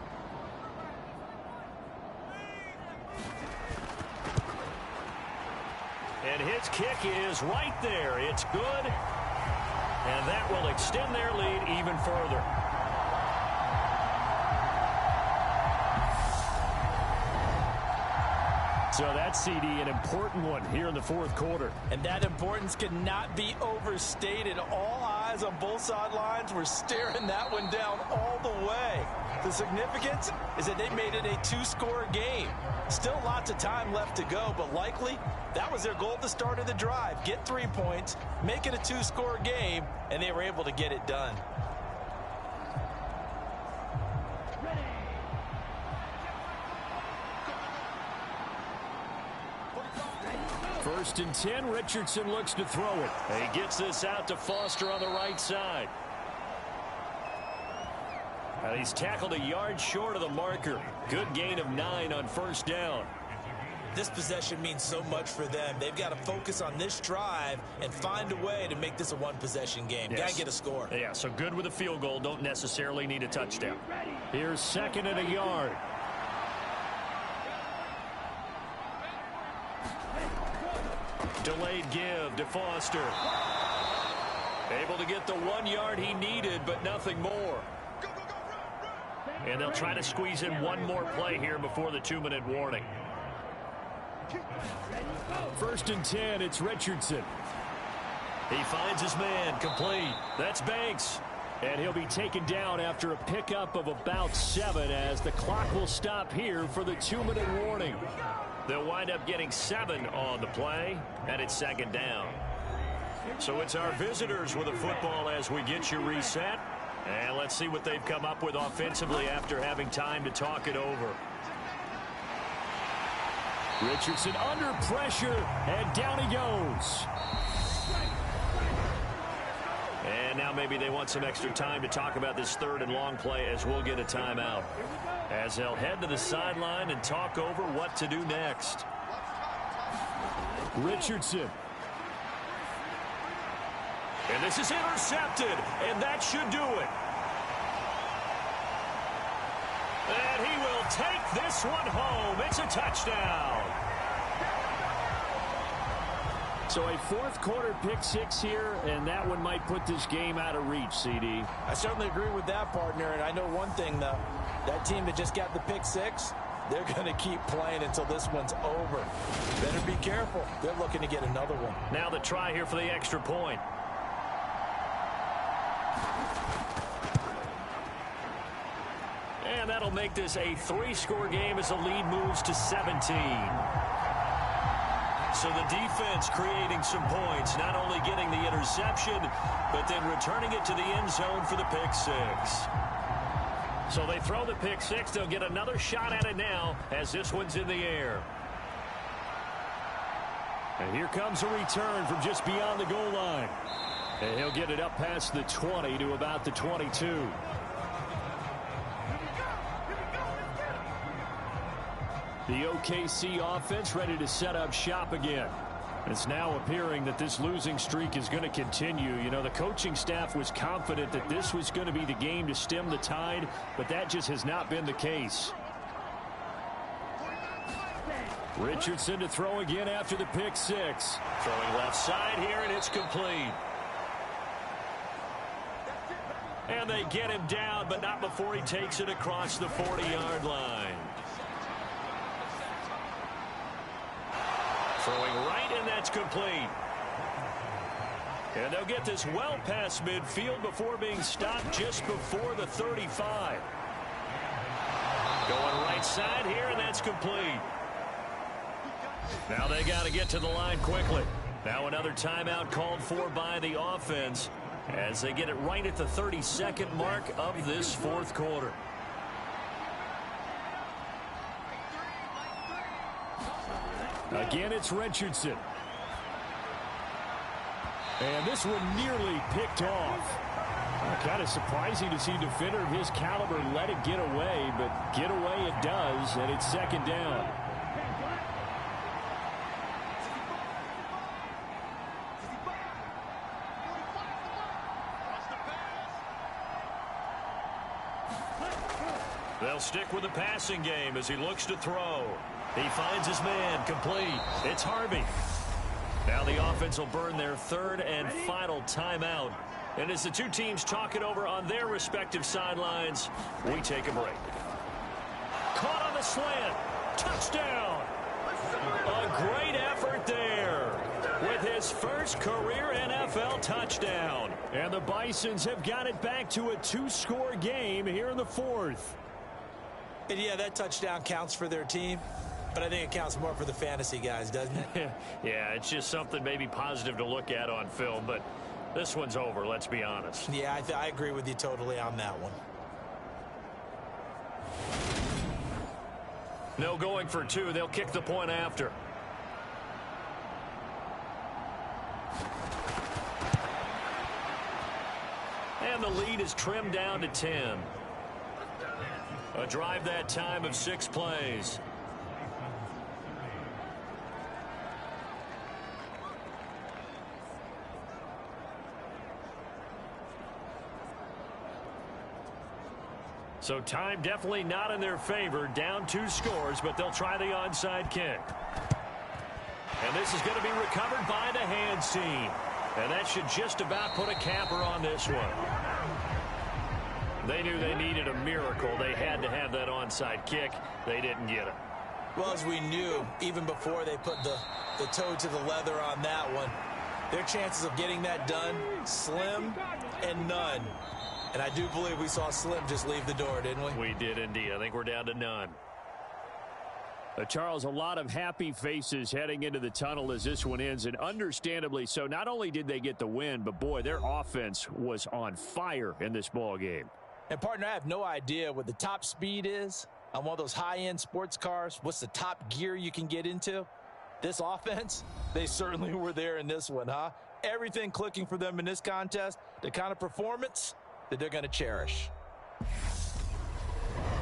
And his kick is right there. It's good. And that will extend their lead even further. So that's, CD, an important one here in the 4th quarter. And that importance cannot be overstated. All eyes on both sidelines were staring that one down all the way. The significance is that they made it a 2-score game. Still lots of time left to go, but likely that was their goal at the start of the drive. Get 3 points, make it a 2-score game, and they were able to get it done. First and 10, Richardson looks to throw it. He gets this out to Foster on the right side. And he's tackled a yard short of the marker. Good gain of 9 on first down. This possession means so much for them. They've got to focus on this drive and find a way to make this a one-possession game. Yes. Got to get a score. Yeah, so good with a field goal. Don't necessarily need a touchdown. Here's 2nd and a yard. Delayed give to Foster. Able to get the 1 yard he needed, but nothing more. And they'll try to squeeze in one more play here before the 2-minute warning. First and 10, it's Richardson. He finds his man, complete. That's Banks. And he'll be taken down after a pickup of about 7 as the clock will stop here for the 2-minute warning. They'll wind up getting 7 on the play, and it's 2nd down. So it's our visitors with the football as we get you reset. And let's see what they've come up with offensively after having time to talk it over. Richardson under pressure, and down he goes. And now maybe they want some extra time to talk about this 3rd and long play as we'll get a timeout. As they'll head to the sideline and talk over what to do next. Richardson. And this is intercepted, and that should do it. And he will take this one home. It's a touchdown. So a 4th quarter pick 6 here, and that one might put this game out of reach, CD. I certainly agree with that, partner, and I know one thing, though. That team that just got the pick 6, they're going to keep playing until this one's over. Better be careful. They're looking to get another one. Now the try here for the extra point. And that'll make this a 3-score game as the lead moves to 17. So the defense creating some points, not only getting the interception, but then returning it to the end zone for the pick 6. So they throw the pick 6. They'll get another shot at it now as this one's in the air. And here comes a return from just beyond the goal line. And he'll get it up past the 20 to about the 22. The OKC offense ready to set up shop again. It's now appearing that this losing streak is going to continue. You know, the coaching staff was confident that this was going to be the game to stem the tide, but that just has not been the case. Richardson to throw again after the pick six. Throwing left side here, and it's complete. And they get him down, but not before he takes it across the 40-yard line. Throwing right, and that's complete. And they'll get this well past midfield before being stopped just before the 35. Going right side here, and that's complete. Now they got to get to the line quickly. Now another timeout called for by the offense as they get it right at the 32nd mark of this fourth quarter. Again, it's Richardson. And this one nearly picked off. Kind of surprising to see a defender of his caliber let it get away, but get away it does, and it's second down. They'll stick with the passing game as he looks to throw. He finds his man, complete. It's Harvey. Now the offense will burn their third and final timeout. And as the two teams talk it over on their respective sidelines, we take a break. Caught on the slant. Touchdown. A great effort there with his first career NFL touchdown. And the Bisons have got it back to a two-score game here in the fourth. And yeah, that touchdown counts for their team, but I think it counts more for the fantasy guys, doesn't it? Yeah, it's just something maybe positive to look at on film, but this one's over, let's be honest. Yeah, I agree with you totally on that one. No going for two. They'll kick the point after. And the lead is trimmed down to 10. A drive that time of 6 plays. So time definitely not in their favor. Down 2 scores, but they'll try the onside kick. And this is going to be recovered by the hands team. And that should just about put a capper on this one. They knew they needed a miracle. They had to have that onside kick. They didn't get it. Well, as we knew, even before they put the toe to the leather on that one, their chances of getting that done, slim and none. And I do believe we saw Slim just leave the door, didn't we? We did indeed. I think we're down to none. Charles, a lot of happy faces heading into the tunnel as this one ends, and understandably so. Not only did they get the win, but boy, their offense was on fire in this ball game. And partner, I have no idea what the top speed is on one of those high-end sports cars. What's the top gear you can get into? This offense, they certainly were there in this one, huh? Everything clicking for them in this contest, the kind of performance that they're going to cherish.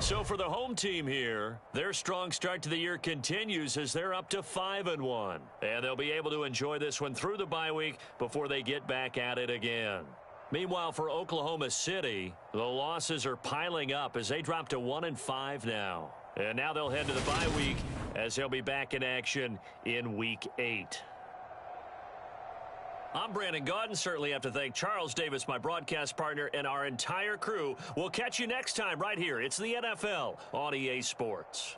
So for the home team here, their strong start to the year continues as they're up to 5-1. And they'll be able to enjoy this one through the bye week before they get back at it again. Meanwhile, for Oklahoma City, the losses are piling up as they drop to 1-5 now. And now they'll head to the bye week as they'll be back in action in Week 8. I'm Brandon Gaudin. Certainly have to thank Charles Davis, my broadcast partner, and our entire crew. We'll catch you next time right here. It's the NFL on EA Sports.